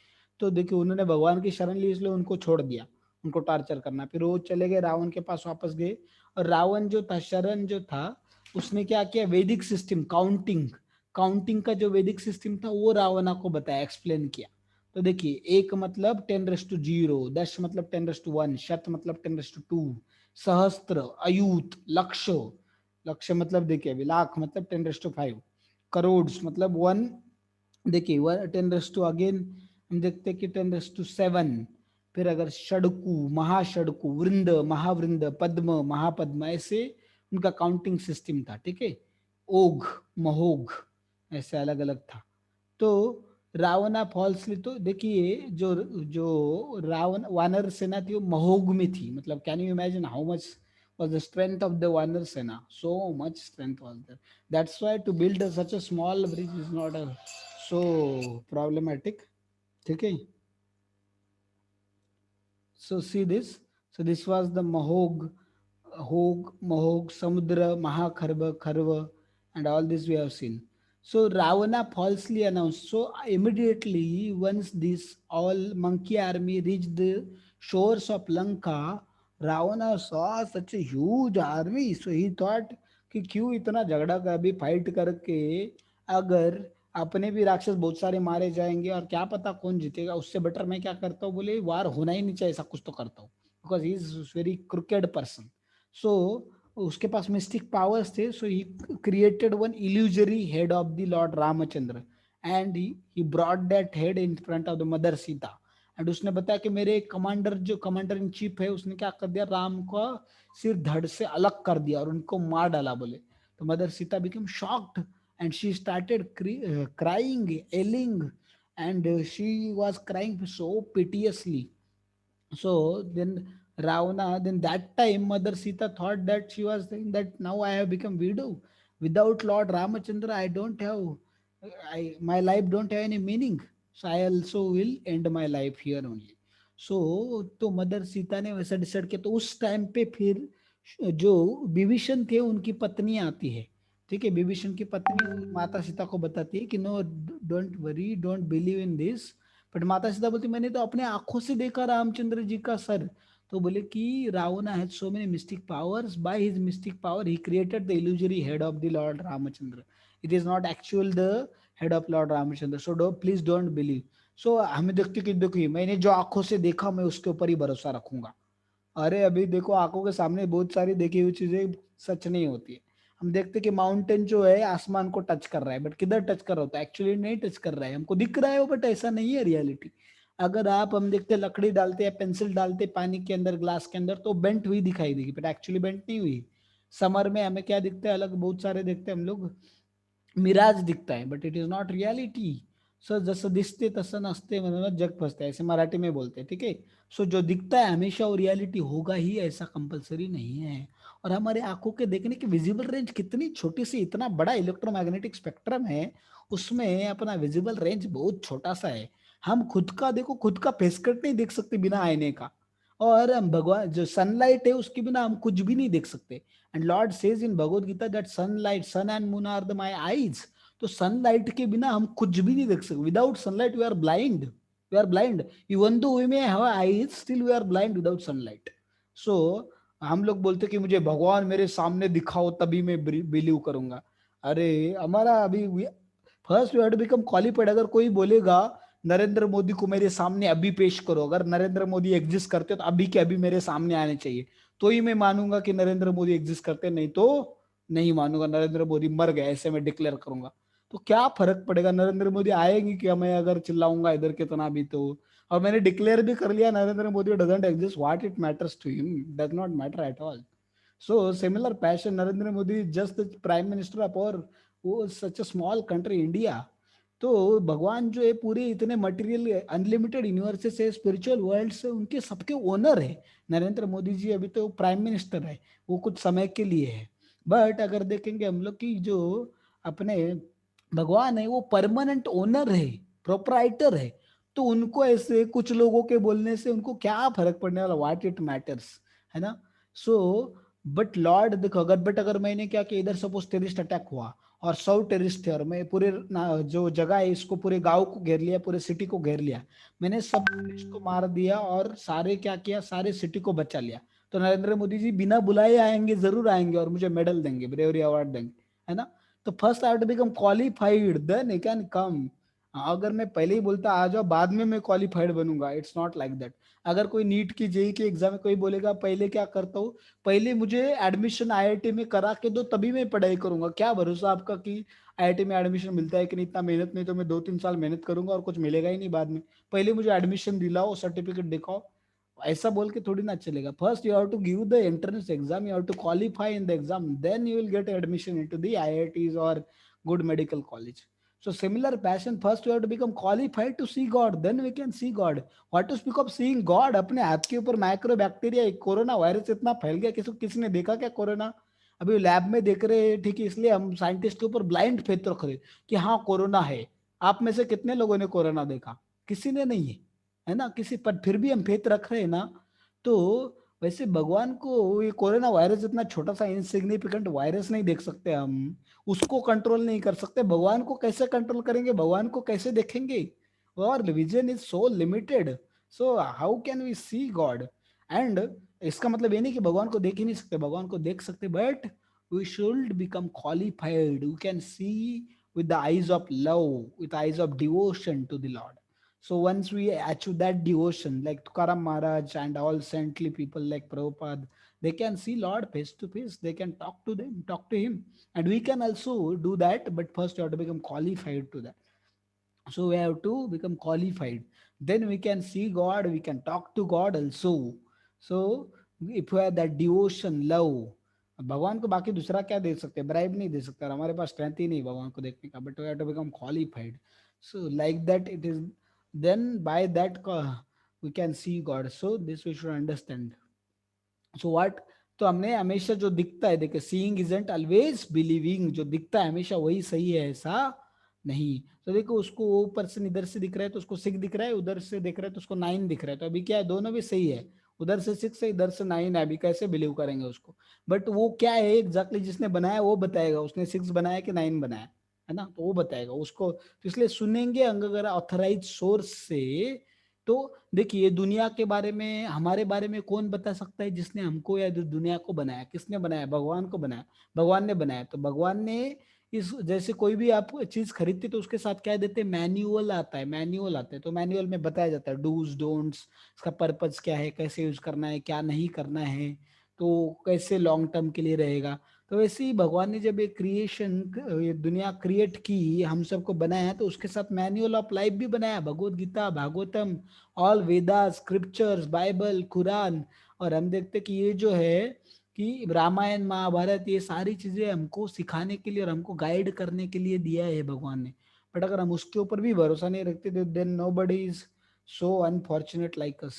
तो देखिए उन्होंने भगवान की शरण ली, इसलिए उनको छोड़ दिया, उनको टॉर्चर करना। फिर वो चले गए रावण के पास, वापस गए। और रावण जो था, शरण जो था, उसने क्या किया, वैदिक सिस्टम, काउंटिंग, काउंटिंग का जो वैदिक सिस्टम था वो रावणा को बताया, एक्सप्लेन किया। तो देखिए, एक मतलब 10⁻0, 10 मतलब 10⁻1, शत मतलब 10⁻2, सहस्त्र, अयूत, लक्ष, लक्ष मतलब देखिए अभी लाख मतलब 10⁻5, करोड़ मतलब 1, देखिए 10⁻, अगेन हम देखते हैं कि 10⁻7, फिर अगर षडकु, महाषडकु, वृंद, महावृंद, पद्म, महापद्म, ऐसे उनका काउंटिंग सिस्टम था, ठीक है। ओघ, महोघ, ऐसे अलग अलग था। तो रावणा फॉल्सली, तो देखिए जो जो रावण वानर सेना थी वो महोघ में थी, मतलब can you imagine how much was the strength of the Vanar Sena? So much strength was there. That's why to build such a small bridge is not a, so problematic. Okay. So see this. So this was the Mahog, Hog, Mahog, Samudra, Mahakharva, Kharva, and all this we have seen. So Ravana falsely announced. So immediately, once this all monkey army reached the shores of Lanka, Ravana saw such a huge army. So he thought कि क्यों इतना झगड़ा कर अभी fight करके, अगर अपने भी राक्षस बहुत सारे मारे जाएंगे और क्या पता कौन जीतेगा, उससे बेटर मैं क्या करता हूँ, बोले वार होना ही नहीं चाहिए, ऐसा कुछ तो करता हूँ, because he is very crooked person. So उसके पास मिस्टिक पावर्स थे, so he created one illusory head of the Lord Ramchandra, and he brought that head in front of the mother Sita. And उसने बताया कि मेरे कमांडर, जो कमांडर इन चीफ है, उसने क्या कर दिया, राम को सिर धड़ से अलग कर दिया और उनको मार डाला, बोले। तो mother Sita become shocked and she started crying, yelling, and she was crying so piteously. So then Ravana, then that time Mother Sita thought that, she was saying that now I have become widow, without Lord Ramachandra I don't have, my life don't have any meaning, so I also will end my life here only. So तो mother Sita ने वैसा decide किया। तो उस time पे फिर जो विभीषण थे उनकी पत्नी आती है, ठीक है। विभीषण की पत्नी माता सीता को बताती है कि no, don't worry, don't believe in this. But Mata Sita बोलती मैंने तो अपने आंखों से देखा रामचंद्र जी का सर। तो बोले कि Ravan has so many mystic powers, by his mystic power he created the illusory head of the Lord Ramchandra, it is not actual the head of Lord Ramchandra, so do please don't believe. So हमें देखते कि देखिए मैंने जो आंखों से देखा मैं उसके ऊपर ही भरोसा रखूंगा। अरे अभी देखो आंखों के सामने बहुत सारी देखी हुई चीजें सच नहीं होती है। हम देखते कि माउंटेन जो है आसमान को टच कर रहा है, बट किधर टच कर रहा होता है, एक्चुअली नहीं टच कर रहा है, हमको दिख रहा है वो, बट ऐसा नहीं है रियलिटी। अगर आप, हम देखते लकड़ी डालते हैं, पेंसिल डालते पानी के अंदर, ग्लास के अंदर, तो बेंट हुई दिखाई देगी, बट एक्चुअली बेंट नहीं हुई। समर में हमें क्या दिखता है, अलग बहुत सारे देखते हैं हम लोग, मिराज दिखता है, but it is not reality. So जसं दिसते तसं नसते म्हणून जग फसते, ऐसे मराठी में बोलते हैं, ठीक है। सो जो दिखता है हमेशा वो रियलिटी होगा ही, ऐसा कंपलसरी नहीं है। और हमारे आंखों के देखने की विजिबल रेंज कितनी छोटी सी, इतना बड़ा इलेक्ट्रोमैग्नेटिक स्पेक्ट्रम है, उसमें अपना विजिबल रेंज बहुत छोटा सा है। हम खुद का देखो, खुद का फेस कट नहीं देख सकते बिना आईने का, और हम भगवान जो सनलाइट है उसके बिना हम कुछ भी नहीं देख सकते। And Lord says in Bhagavad Gita that sunlight, sun and moon are the my eyes. तो सनलाइट के बिना हम कुछ भी नहीं देख सकते, without sunlight we are blind, we are blind, even though we may have eyes, still we are blind without sunlight. So हम लोग बोलते कि मुझे भगवान मेरे सामने दिखाओ तभी मैं बिलीव करूंगा। अरे हमारा अभी first we have to become qualified. अगर कोई बोलेगा नरेंद्र मोदी को मेरे सामने अभी पेश करो, अगर नरेंद्र मोदी एग्जिस्ट करते तो अभी के अभी मेरे सामने आने चाहिए, तो ही मैं मानूंगा कि नरेंद्र मोदी एग्जिस्ट करते, नहीं तो नहीं मानूंगा, नरेंद्र मोदी मर गए ऐसे मैं डिक्लेयर करूंगा। तो क्या फर्क पड़ेगा, नरेंद्र मोदी आएंगे क्या, मैं अगर चिल्लाऊंगा इधर कितना भी तो। और मैंने डिक्लेयर भी कर लिया Narendra Modi doesn't exist, what it matters to him, does not matter at all. So similar passion, Narendra Modi is just the prime minister of our, वो सच अ स्मॉल कंट्री इंडिया। तो भगवान जो है पूरे इतने मटेरियल अनलिमिटेड यूनिवर्सेस से, spiritual world से, उनके सबके ओनर है। नरेंद्र मोदी जी अभी तो प्राइम मिनिस्टर है, वो कुछ समय के लिए है। बट अगर देखेंगे हम लोग की जो अपने भगवान है वो परमानेंट ओनर है, प्रोपराइटर है। तो उनको ऐसे कुछ लोगों के बोलने से उनको क्या फर्क पड़ने वाला, व्हाट इट मैटर्स, है ना। सो बट लॉर्ड देखो, अगर बट अगर मैंने क्या किया, इधर सपोज टेररिस्ट अटैक हुआ और 100 टेररिस्ट थे, और मैं पूरे जो जगह है इसको, पूरे गांव को घेर लिया, पूरे सिटी को घेर लिया, मैंने सब टेररिस्ट को मार दिया और सारे क्या किया, सारे सिटी को बचा लिया। तो नरेंद्र मोदी जी बिना बुलाए आएंगे, जरूर आएंगे और मुझे मेडल देंगे, ब्रेवरी अवार्ड देंगे, है ना। तो first I have to become qualified, then I can come. अगर मैं पहले ही बोलता आ जाओ बाद में मैं क्वालिफाइड बनूंगा, इट्स नॉट लाइक दैट। अगर कोई नीट की जेई की एग्जाम में कोई बोलेगा पहले क्या करता हूँ, पहले मुझे एडमिशन आईआईटी में करा के दो तभी मैं पढ़ाई करूंगा, क्या भरोसा आपका कि आईआईटी में एडमिशन मिलता है कि नहीं, इतना मेहनत नहीं तो मैं 2-3 साल मेहनत करूंगा और कुछ मिलेगा ही नहीं बाद में। पहले मुझे एडमिशन दिलाओ, सर्टिफिकेट दिखाओ, ऐसा बोल के थोड़ी ना चलेगा। First you have to give the entrance exam, you have to qualify in the exam, then you will get admission into the IITs और good medical college. So similar passion, first you have to become qualified to see God, then we can see God. What to speak of seeing God? अपने हाथ के ऊपर micro bacteria, corona virus इतना फैल गया, किसी ने देखा क्या कोरोना? अभी लैब में देख रहे हैं, ठीक है, इसलिए हम साइंटिस्ट के ऊपर ब्लाइंड फेथ रख रहे कि हाँ कोरोना है। आप में से कितने लोगों ने कोरोना देखा? किसी ने नहीं है, है ना, किसी पर फिर भी हम फेथ रख रहे हैं ना। तो वैसे भगवान को ये कोरोना वायरस इतना छोटा सा इनसिग्निफिकेंट वायरस नहीं देख सकते हम, उसको कंट्रोल नहीं कर सकते, भगवान को कैसे कंट्रोल करेंगे, भगवान को कैसे देखेंगे? और vision is so limited, so how can we see God? And इसका मतलब ये नहीं कि भगवान को देख ही नहीं सकते, भगवान को देख सकते, but we should become qualified, we can see with the eyes of love, with eyes of devotion to the Lord. So once we achieve that devotion, like Tukaram Maharaj and all saintly people like Prabhupada, they can see Lord face to face, they can talk to him, and we can also do that, but first you have to become qualified to that. So we have to become qualified, then we can see God, we can talk to God also. So if we have that devotion, love, भगवान को बाकी दूसरा क्या दे सकते हैं, bribe नहीं दे सकते, और हमारे पास स्ट्रेंथ ही नहीं भगवान को देखने का, but we have to become qualified, so like that it is, then by that we can see God. So this we should understand. So what, तो हमने हमेशा जो दिखता है, देखिए सीइंग इजंट ऑलवेज बिलीविंग, जो दिखता है हमेशा वही सही है ऐसा नहीं। तो देखो उसको वो पर्सन इधर से दिख रहा है तो उसको 6 दिख रहा है, उधर से दिख रहा है तो उसको 9 दिख रहा है, तो अभी क्या है, दोनों भी सही है, उधर से 6 है इधर से 9 है, अभी कैसे बिलीव करेंगे उसको? बट वो क्या है एग्जैक्टली जिसने बनाया वो बताएगा, उसने 6 बनाया कि 9 बनाया, है ना, तो वो बताएगा उसको। तो इसलिए सुनेंगे अगर ऑथराइज सोर्स से। तो देखिए दुनिया के बारे में, हमारे बारे में कौन बता सकता है, जिसने हमको या दुनिया को बनाया, किसने बनाया? भगवान को बनाया, भगवान ने बनाया। तो भगवान ने इस, जैसे कोई भी आप चीज खरीदते तो उसके साथ क्या देते हैं, मैन्युअल आता है, मैन्युअल आता है, तो मैन्युअल में बताया जाता है डूज डोंट्स, इसका पर्पज क्या है, कैसे यूज करना है, क्या नहीं करना है, तो कैसे लॉन्ग टर्म के लिए रहेगा। तो वैसे ही भगवान ने जब ये क्रिएशन, ये दुनिया क्रिएट की, हम सबको बनाया, तो उसके साथ मैन्युअल ऑफ लाइफ भी बनाया, Bhagavad Gita, Bhagavatam, all Vedas, scriptures, Bible, Quran. और हम देखते कि ये जो है कि रामायण, महाभारत, ये सारी चीजें हमको सिखाने के लिए और हमको गाइड करने के लिए दिया है भगवान ने। बट अगर हम उसके ऊपर भी भरोसा नहीं रखते तो then nobody is so unfortunate like us,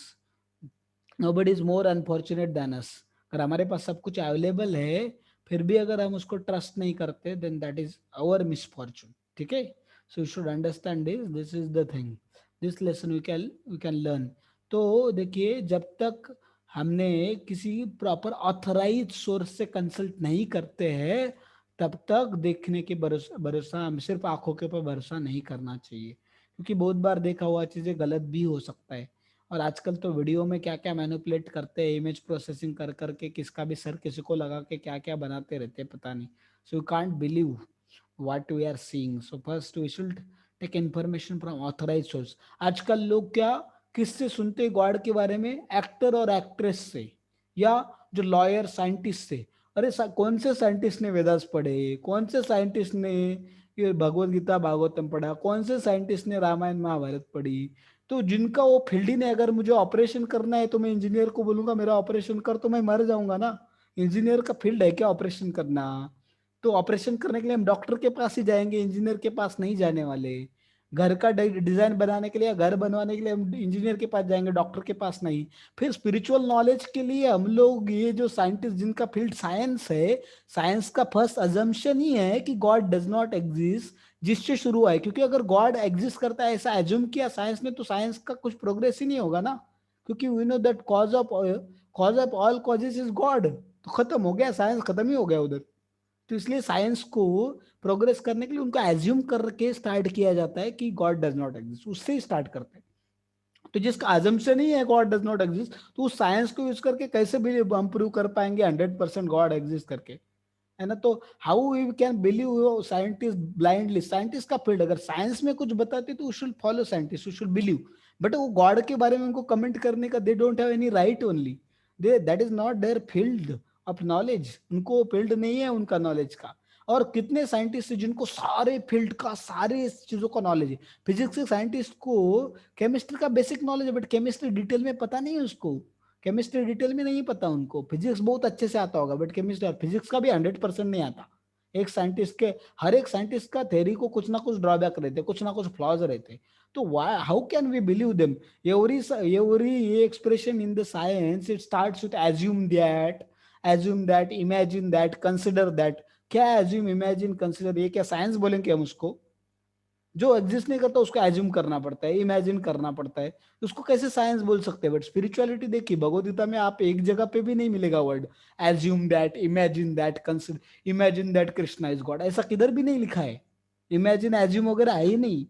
nobody is more unfortunate than us. अगर हमारे पास सब कुछ अवेलेबल है फिर भी अगर हम उसको ट्रस्ट नहीं करते, then that is our misfortune, ठीक है। So you should understand this is the thing, this lesson we can learn. तो देखिए जब तक हमने किसी प्रॉपर ऑथराइज सोर्स से कंसल्ट नहीं करते हैं तब तक देखने के भरोसा भरोसा हम सिर्फ आंखों के ऊपर भरोसा नहीं करना चाहिए, क्योंकि बहुत बार देखा हुआ चीजें गलत भी हो सकता है। और आजकल तो वीडियो में क्या क्या मैनिपुलेट करते हैं, इमेज प्रोसेसिंग कर करके किसका भी सर किसी को लगा के क्या क्या बनाते रहते हैं पता नहीं। So you can't believe what we are seeing, so first we should take information from authorise source. आजकल लोग क्या किससे सुनते हैं गॉड के बारे में, एक्टर और एक्ट्रेस से, या जो लॉयर साइंटिस्ट से। अरे कौन से साइंटिस्ट ने वेदास पढ़े, कौन से साइंटिस्ट ने ये भगवत गीता भागवतम पढ़ा, कौन से साइंटिस्ट ने रामायण महाभारत पढ़ी? तो जिनका वो फील्ड ही नहीं, अगर मुझे ऑपरेशन करना है तो मैं इंजीनियर को बोलूंगा मेरा ऑपरेशन कर, तो मैं मर जाऊंगा ना। इंजीनियर का फील्ड है क्या ऑपरेशन करना? तो ऑपरेशन करने के लिए हम डॉक्टर के पास ही जाएंगे, इंजीनियर के पास नहीं जाने वाले। घर का डिजाइन बनाने के लिए, घर बनवाने के लिए हम इंजीनियर के पास जाएंगे, डॉक्टर के पास नहीं। फिर स्पिरिचुअल नॉलेज के लिए हम लोग, ये जो साइंटिस्ट जिनका फील्ड साइंस है, साइंस का फर्स्ट अजम्पशन ही है कि गॉड डज नॉट एग्जिस्ट, जिससे शुरू है। क्योंकि अगर गॉड एग्जिस्ट करता है ऐसा एज्यूम किया साइंस ने, तो साइंस का कुछ प्रोग्रेस ही नहीं होगा ना। क्योंकि we know that cause of all causes is God, तो खत्म हो गया, साइंस खत्म ही हो गया उधर। तो इसलिए साइंस को प्रोग्रेस करने के लिए उनको एज्यूम करके स्टार्ट किया जाता है कि गॉड डज नॉट एग्जिस्ट, उससे ही स्टार्ट करते हैं। तो जिसका अजम्पशन ही है गॉड डज नॉट एग्जिस्ट, तो उस साइंस को यूज करके कैसे भी हम प्रूव कर पाएंगे 100% गॉड एग्जिस्ट करके, है ना। तो how we can believe scientist blindly, scientist का फील्ड, अगर साइंस में कुछ बताते तो you should follow scientist, you should believe. But वो गॉड के बारे में उनको कमेंट करने का they don't have any right only, they that is not their field of knowledge, उनको फील्ड नहीं है उनका नॉलेज का। और कितने साइंटिस्ट हैं जिनको सारे फील्ड का, सारे चीजों का नॉलेज है। फिजिक्स के साइंटिस्ट को केमिस्ट्री का बेसिक नॉलेज है, बट केमिस्ट्री डिटेल में पता नहीं है उसको, केमिस्ट्री डिटेल में नहीं पता उनको। फिजिक्स बहुत अच्छे से आता होगा, बट केमिस्ट्री और फिजिक्स का भी 100% नहीं आता। एक साइंटिस्ट के, हर एक साइंटिस्ट का थ्योरी को कुछ ना कुछ ड्रॉबैक रहते, कुछ ना कुछ फ्लॉज रहते। तो why, how can we believe them? every expression in the science it starts with assume that, imagine that, consider that। क्या assume, imagine, consider, ये क्या साइंस बोलेंगे हम उसको? जो एग्जिस्ट नहीं करता उसको एज्यूम करना पड़ता है, इमेजिन करना पड़ता है, उसको कैसे साइंस बोल सकते हैं? बट स्पिरिचुअलिटी देखिए, भगवत गीता में आप एक जगह पे भी नहीं मिलेगा word assume that, imagine that, consider, imagine that Krishna is God, ऐसा किधर भी नहीं लिखा है। इमेजिन एज्यूम वगैरह है ही नहीं,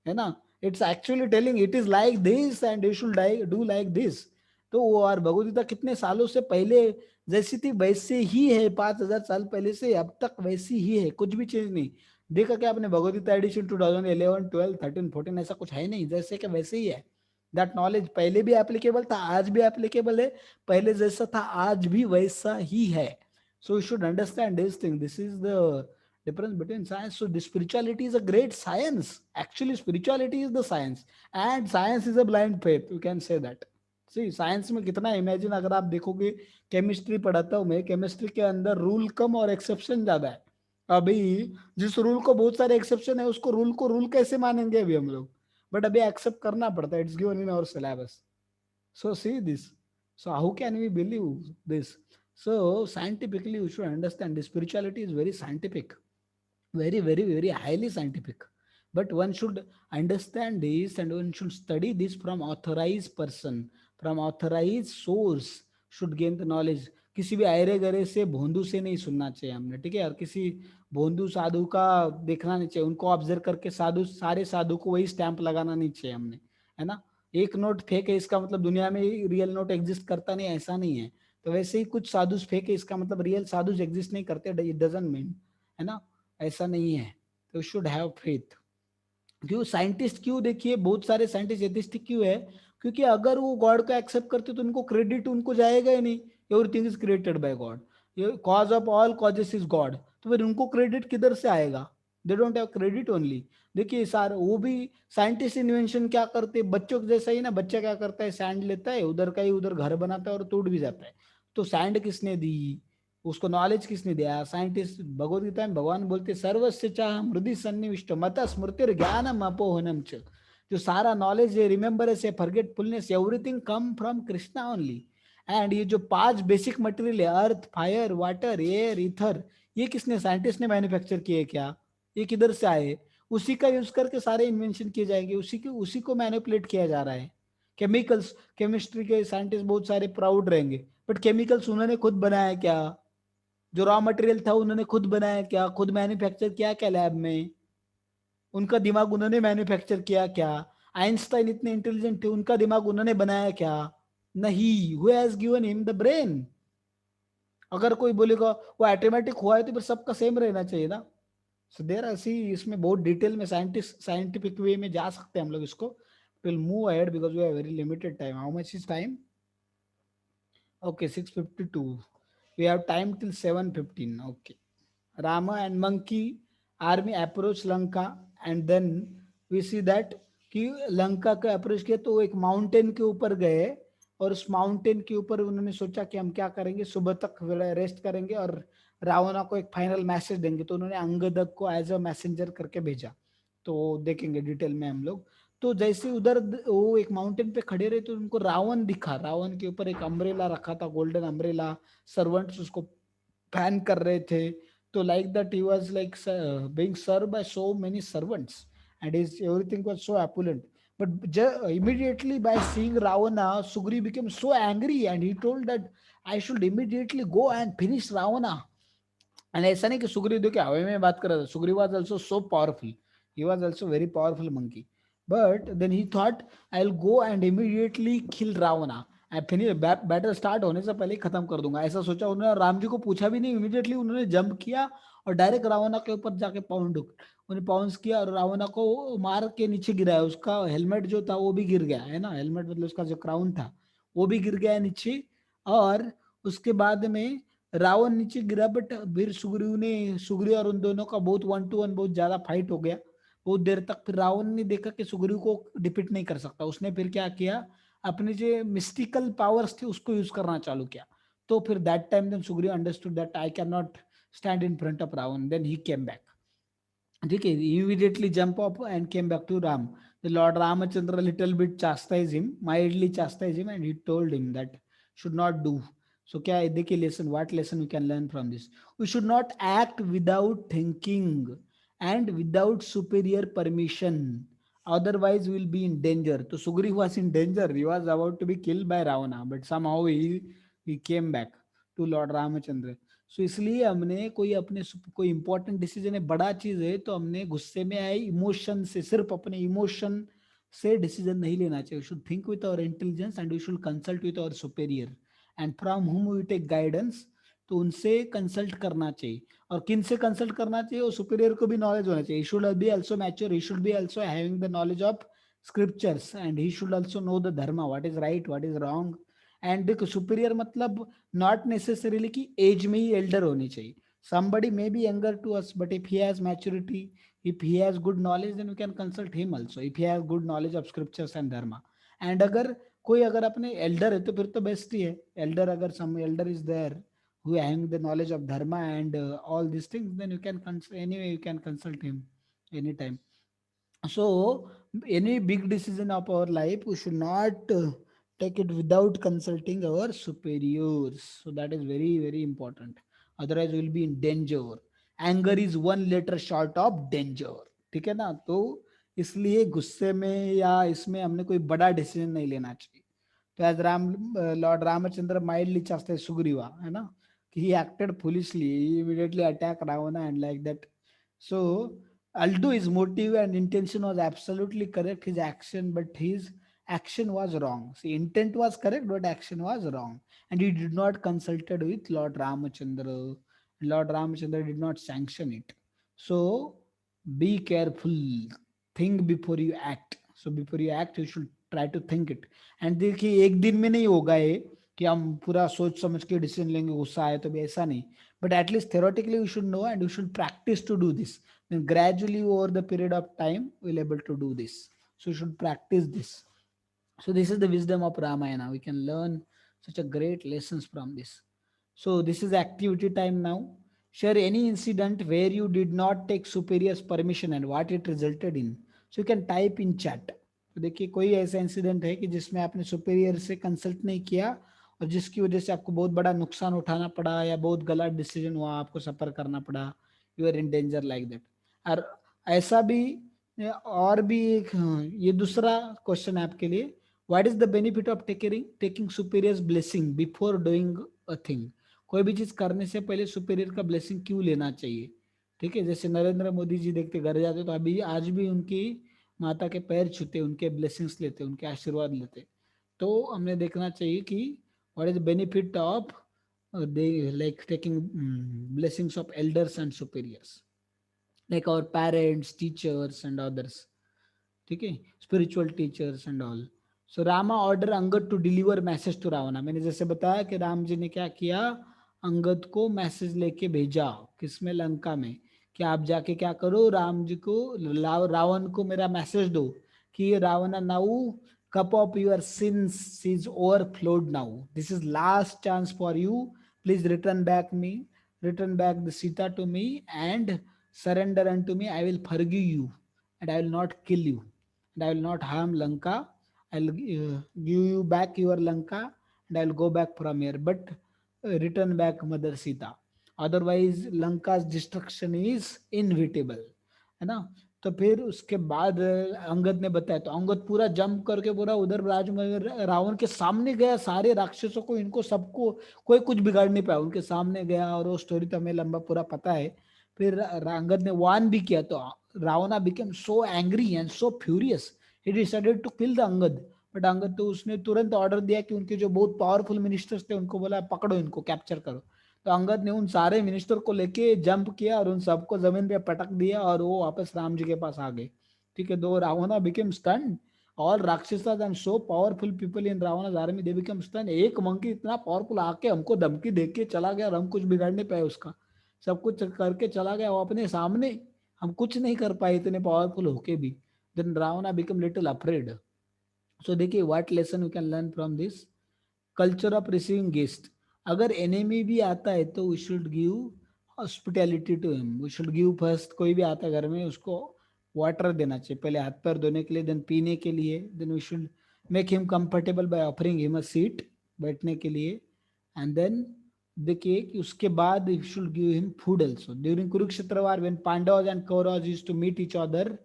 है ना। It's actually telling it is like this and you should do like this. तो वो, और भगवत गीता कितने सालों से पहले जैसी थी वैसे ही है, 5,000 साल पहले से अब तक वैसी ही है, कुछ भी चेंज नहीं। देखा क्या आपने? भगवत गीता एडिशन 2011, 12, 13, 14 ऐसा कुछ है नहीं, जैसे कि वैसे ही है। दैट नॉलेज पहले भी एप्लीकेबल था, आज भी एप्लीकेबल है, पहले जैसा था आज भी वैसा ही है। So you should understand this thing, this is the difference between science. So the spirituality is a great science. Actually spirituality is the science and science is a blind faith, you can say that। See science में कितना imagine, अगर आप देखोगे, chemistry पढ़ाता हूँ मैं, chemistry के अंदर रूल कम और एक्सेप्शन ज्यादा है। अभी जिस रूल को बहुत सारे एक्सेप्शन है, उसको रूल को रूल कैसे मानेंगे अभी हम लोग? बट अभी एक्सेप्ट करना पड़ता है, it's given in our syllabus. So see this. So how can we believe this? So scientifically you should understand the spirituality is very scientific, very very very highly scientific. But one should understand this and one should study this from authorized person, from authorized source, should gain the knowledge। किसी भी आयरे गरे से, भोंदू से नहीं सुनना चाहिए हमने, ठीक है। और किसी भोंदू साधु का देखना नहीं चाहिए, उनको ऑब्जर्व करके साधु, सारे साधु को वही स्टैंप लगाना नहीं चाहिए हमने, है ना। एक नोट फेक है इसका मतलब दुनिया में रियल नोट एग्जिस्ट करता नहीं, ऐसा नहीं है। तो वैसे ही कुछ साधु फेक है इसका मतलब रियल साधु एग्जिस्ट नहीं करते, इट डजंट मीन, है ना, ऐसा नहीं है। तो शुड हैव फेथ। क्यों साइंटिस्ट, क्यों देखिए बहुत सारे साइंटिस्ट एथिस्टिक क्यों है? क्योंकि अगर वो गॉड को एक्सेप्ट करते तो उनको क्रेडिट उनको जाएगा ही नहीं। Everything is created by God, cause of all causes is God, तो फिर उनको क्रेडिट किधर से आएगा? दे डोंट हैव क्रेडिट ओनली। देखिए सारे वो भी साइंटिस्ट इन्वेंशन क्या करते, बच्चों के जैसा ही ना, बच्चा क्या करता है, सैंड लेता है, उधर का ही उधर घर बनाता है और टूट भी जाता है। तो सैंड किसने दी? उसको नॉलेज किसने दिया? साइंटिस्ट। भगवत गीता में भगवान बोलते सर्वस्य चाह मृदि सन्निविष्ट मत स्मृतिर ज्ञानम अपोहनम च। जो सारा नॉलेज है, रिमेम्बरेंस है, forgetfulness, everything come from Krishna only. And ये जो 5 बेसिक मटेरियल है, अर्थ, फायर, वाटर, एयर, ईथर, ये किसने, साइंटिस्ट ने मैन्युफैक्चर किए क्या? ये किधर से आए? उसी का यूज करके सारे इन्वेंशन किए जाएंगे, उसी को मैनिपुलेट किया जा रहा है। केमिकल्स, केमिस्ट्री के साइंटिस्ट बहुत सारे प्राउड रहेंगे, बट केमिकल्स उन्होंने खुद बनाया क्या? जो रॉ मटेरियल था उन्होंने खुद बनाया क्या? खुद मैन्युफैक्चर किया क्या लैब में? उनका दिमाग उन्होंने मैन्युफैक्चर किया क्या? आइंस्टाइन इतने इंटेलिजेंट थे, उनका दिमाग उन्होंने बनाया क्या? नहीं। Who has given him the brain? अगर कोई बोलेगा वो ऑटोमेटिक हुआ है तो फिर सबका सेम रहना चाहिए ना। सो देर ऐसी, इसमें बहुत डिटेल में साइंटिस्ट साइंटिफिक वे में जा सकते हैं हम लोग इसको। Will move ahead because we have very limited time. How much is time? Okay 6:52, we have time till 7:15। okay, Rama and monkey army approach Lanka and then we see that कि लंका का approach किया तो वो एक mountain के ऊपर गए, और उस माउंटेन के ऊपर उन्होंने सोचा कि हम क्या करेंगे, सुबह तक रेस्ट करेंगे और रावणा को एक फाइनल मैसेज देंगे। तो उन्होंने अंगद को एज अ मैसेंजर करके भेजा। तो देखेंगे डिटेल में हम लोग। तो जैसे उधर वो एक माउंटेन पे खड़े रहे तो उनको रावण दिखा, रावण के ऊपर एक अम्ब्रेला रखा था, गोल्डन अम्ब्रेला, सर्वेंट्स उसको फैन कर रहे थे। तो like that he was like being serve by so many servants and his everything was so opulent, but immediately by seeing Ravana, Sugri became so angry and he told that I should immediately go and finish Ravana। and ऐसा नहीं कि सुग्रीव देखिए हवा में बात कर रहा था, Sugriva was also so powerful, he was also very powerful monkey, but then he thought I'll go and immediately kill Ravana। Finish, battle start होने से पहले ही खत्म कर दूंगा, ऐसा सोचा उन्होंने। राम जी को पूछा भी नहीं, इमीडिएटली उन्होंने जंप किया और डायरेक्ट रावणा के ऊपर जाके उन्हें पाउंस किया और रावणा को मार के नीचे गिराया। उसका हेलमेट जो था वो भी गिर गया, है ना, हेलमेट मतलब उसका जो क्राउन था वो भी गिर गया नीचे। और उसके बाद में रावण नीचे गिरा, बट वीर सुग्रीव और उन दोनों का बहुत 1-to-1 बहुत ज्यादा फाइट हो गया बहुत देर तक। फिर रावण ने देखा कि सुग्रीव को डिफीट नहीं कर सकता, उसने फिर क्या किया, अपने जो मिस्टिकल पावर्स थे उसको यूज करना चालू किया। तो फिर that time then Sugriva understood that I can not stand in front of Ravana, then he came back. ठीक है, immediately jump up and came back to Ram. The Lord Ramachandra little bit chastised him, mildly chastised him, and he told him that should not do. So क्या है, देखिए lesson, what lesson we can learn from this? We should not act without thinking and without superior permission. Otherwise, we will be in danger. So Sugriv was in danger. He was about to be killed by Ravana, but somehow he came back to Lord Ramachandra. सो इसलिए हमने कोई important decision है, बड़ा चीज है, तो हमने गुस्से में आए इमोशन से, सिर्फ अपने इमोशन से डिसीजन नहीं लेना चाहिए। We should think with our intelligence and we should consult with our superior and from whom we take guidance. तो उनसे कंसल्ट करना चाहिए, और किन से कंसल्ट करना चाहिए, और सुपेरियर को भी नॉलेज होना चाहिए। Should be also mature, he should be also having the knowledge of scriptures and he should also know the dharma, what is right what is wrong. And देखो सुपीरियर मतलब नॉट नेसेसरीली कि age में ही Elder होनी चाहिए। somebody may be younger to us, but if he has maturity, if he has good knowledge, then we can consult him also, if he has good knowledge of scriptures and dharma। and अगर अपने Elder है तो फिर तो best ही है। Elder, अगर some elder is there who having the knowledge of dharma and all these things, then you can anyway you can consult him anytime। so any big decision of our life, we should not take it without consulting our superiors. So that is very very important, otherwise we will be in danger। anger is one letter short of danger। ठीक है ना, तो इसलिए गुस्से में या इसमें हमने कोई बड़ा डिसीजन नहीं लेना चाहिए। तो एज लॉर्ड रामचंद्र माइल्डली चाहते सुग्रीवा, है ना, कि he acted foolishly, he immediately attacked Ravana and like that। so although his motive and intention was absolutely correct, his action, but his action was wrong। See, intent was correct, but action was wrong, and he did not consulted with Lord Ramachandra. Lord Ramachandra did not sanction it। So be careful, think before you act। So before you act, you should try to think it। And देखिए एक दिन में नहीं होगा ये कि हम पूरा सोच समझ के डिसीजन लेंगे, गुस्सा आए तो भी, ऐसा नहीं। But at least theoretically we should know and we should practice to do this। then gradually over the period of time we'll able to do this। so you should practice this। so this is the wisdom of Ramayana, we can learn such a great lessons from this। so this is activity time now। share any incident where you did not take superior's permission and what it resulted in। so you can type in chat। तो देखिए कोई ऐसा incident है कि जिसमें आपने superior से consult नहीं किया और जिसकी वजह से आपको बहुत बड़ा नुकसान उठाना पड़ा या बहुत गलत डिसीजन हुआ, आपको सफर करना पड़ा, you are in danger like that. और ऐसा भी, और भी एक, हाँ, ये दूसरा क्वेश्चन है आपके लिए। What is the benefit of taking superiors blessing before doing a thing. कोई भी चीज करने से पहले सुपीरियर का ब्लेसिंग क्यों लेना चाहिए। ठीक है, जैसे नरेंद्र मोदी जी देखते घर जाते तो अभी आज भी उनकी माता के पैर छूते, उनके ब्लेसिंग्स लेते, उनके आशीर्वाद लेते। तो हमने देखना चाहिए कि what is the benefit of they like taking blessings of elders and superiors like our parents, teachers and others। ठीक है, spiritual teachers and all. So Rama order Angad to deliver message to Ravana. मैंने जैसे बताया कि राम जी ने क्या किया, अंगद को मैसेज लेके भेजा, किसमें, लंका में, कि आप जाके क्या करो, राम जी को, रावण को मेरा मैसेज दो कि Ravana now cup of your sins is overflowed now, this is last chance for you, please return back the Sita to me and surrender unto me, I will forgive you and I will not kill you and I will not harm Lanka, I'll give you back your Lanka and I will go back from here, but return back Mother Sita, otherwise Lanka's destruction is inevitable। है ना। तो फिर उसके बाद अंगद ने बताया, तो अंगद पूरा जंप करके पूरा उधर राजमहल रावण के सामने गया, सारे राक्षसों को, इनको सबको, कोई कुछ बिगाड़ नहीं पाया, उनके सामने गया। और वो स्टोरी तो हमें लंबा पूरा पता है। फिर अंगद ने वार्न भी किया, तो Ravana became so angry and so furious, he decided to kill the Angad, but Angad तो उसने तुरंत ऑर्डर दिया कि उनके जो बहुत पावरफुल मिनिस्टर्स थे उनको बोला पकड़ो इनको, कैप्चर करो। तो अंगद ने उन सारे मिनिस्टर को लेके जंप किया और उन सबको जमीन पे पटक दिया और वो वापस राम जी के पास आ गए। ठीक है, दो Ravana became stun, all rakshasas and so powerful people in Ravana's army they become stun. एक मंकी इतना पावरफुल आके हमको धमकी दे के चला गया और हम कुछ बिगाड़ नहीं पाए उसका, सब कुछ करके चला गया वो अपने सामने, हम कुछ नहीं कर पाए इतने पावरफुल होके भी। Then Ravana become little afraid. So देखिए what lesson we can learn from this, culture of receiving guest. अगर एनिमी भी आता है तो we should give hospitality to him, we should give first, कोई भी आता है घर में उसको वाटर देना चाहिए, पहले हाथ पैर धोने के लिए, देन पीने के लिए, then we should make him comfortable by offering him a seat, बैठने के लिए, एंड देन देखिए कि उसके बाद we should give him food also. During Kurukshetra war when Pandavas and Kauravas used to meet each other,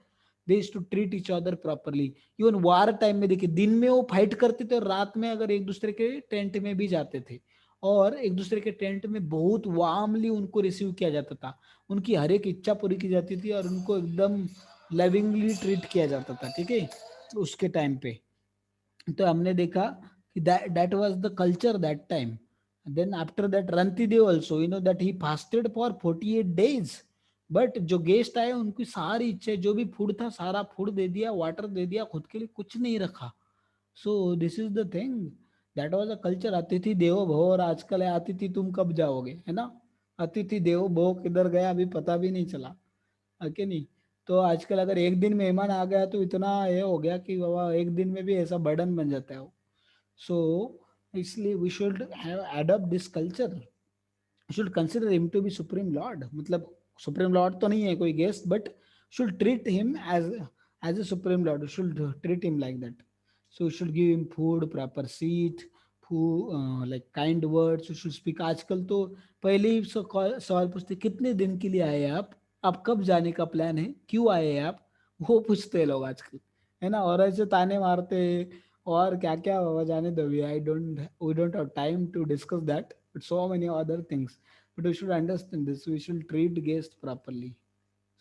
they used to treat each other properly. Even war time में देखिए दिन में वो फाइट करते थे और रात में अगर एक दूसरे के टेंट में भी जाते थे और एक दूसरे के टेंट में बहुत वार्मली उनको रिसीव किया जाता था, उनकी हर एक इच्छा पूरी की जाती थी और उनको एकदम लविंगली ट्रीट किया जाता था। ठीक है, उसके टाइम पे तो हमने देखा कि that was the culture that time. Then after that Rantidev also, you know that he fasted for 48 days. But जो गेस्ट आए उनकी सारी इच्छा, जो भी फूड था सारा फूड दे दिया, वाटर दे दिया, खुद के लिए कुछ नहीं रखा। So this is the thing, that was a culture. अतिथि देवो भव, और आजकल है अतिथि तुम कब जाओगे, है ना। अतिथि देवो भव किधर गया अभी पता भी नहीं चला, है कि नहीं। तो आजकल अगर एक दिन मेहमान आ गया तो इतना ये हो गया कि बाबा एक दिन में भी ऐसा बर्डन बन जाता है वो। सो इसलिए we should have adopt this culture, should consider him to be supreme lord, मतलब सुप्रीम लॉर्ड तो नहीं है कोई guest, but should treat him as a supreme lord, should treat him like that. So should give him food, proper seat, like kind words, should speak. आजकल तो पहले ही सवाल पूछते कितने दिन के लिए आए हैं आप कब जाने का प्लान है, क्यों आए हैं आप, वो पूछते हैं लोग आजकल, है ना। और ऐसे ताने मारते हैं और क्या क्या बाबा जाने दो, we don't have time to discuss that, but so many other things. But we should understand this. We should treat guests properly.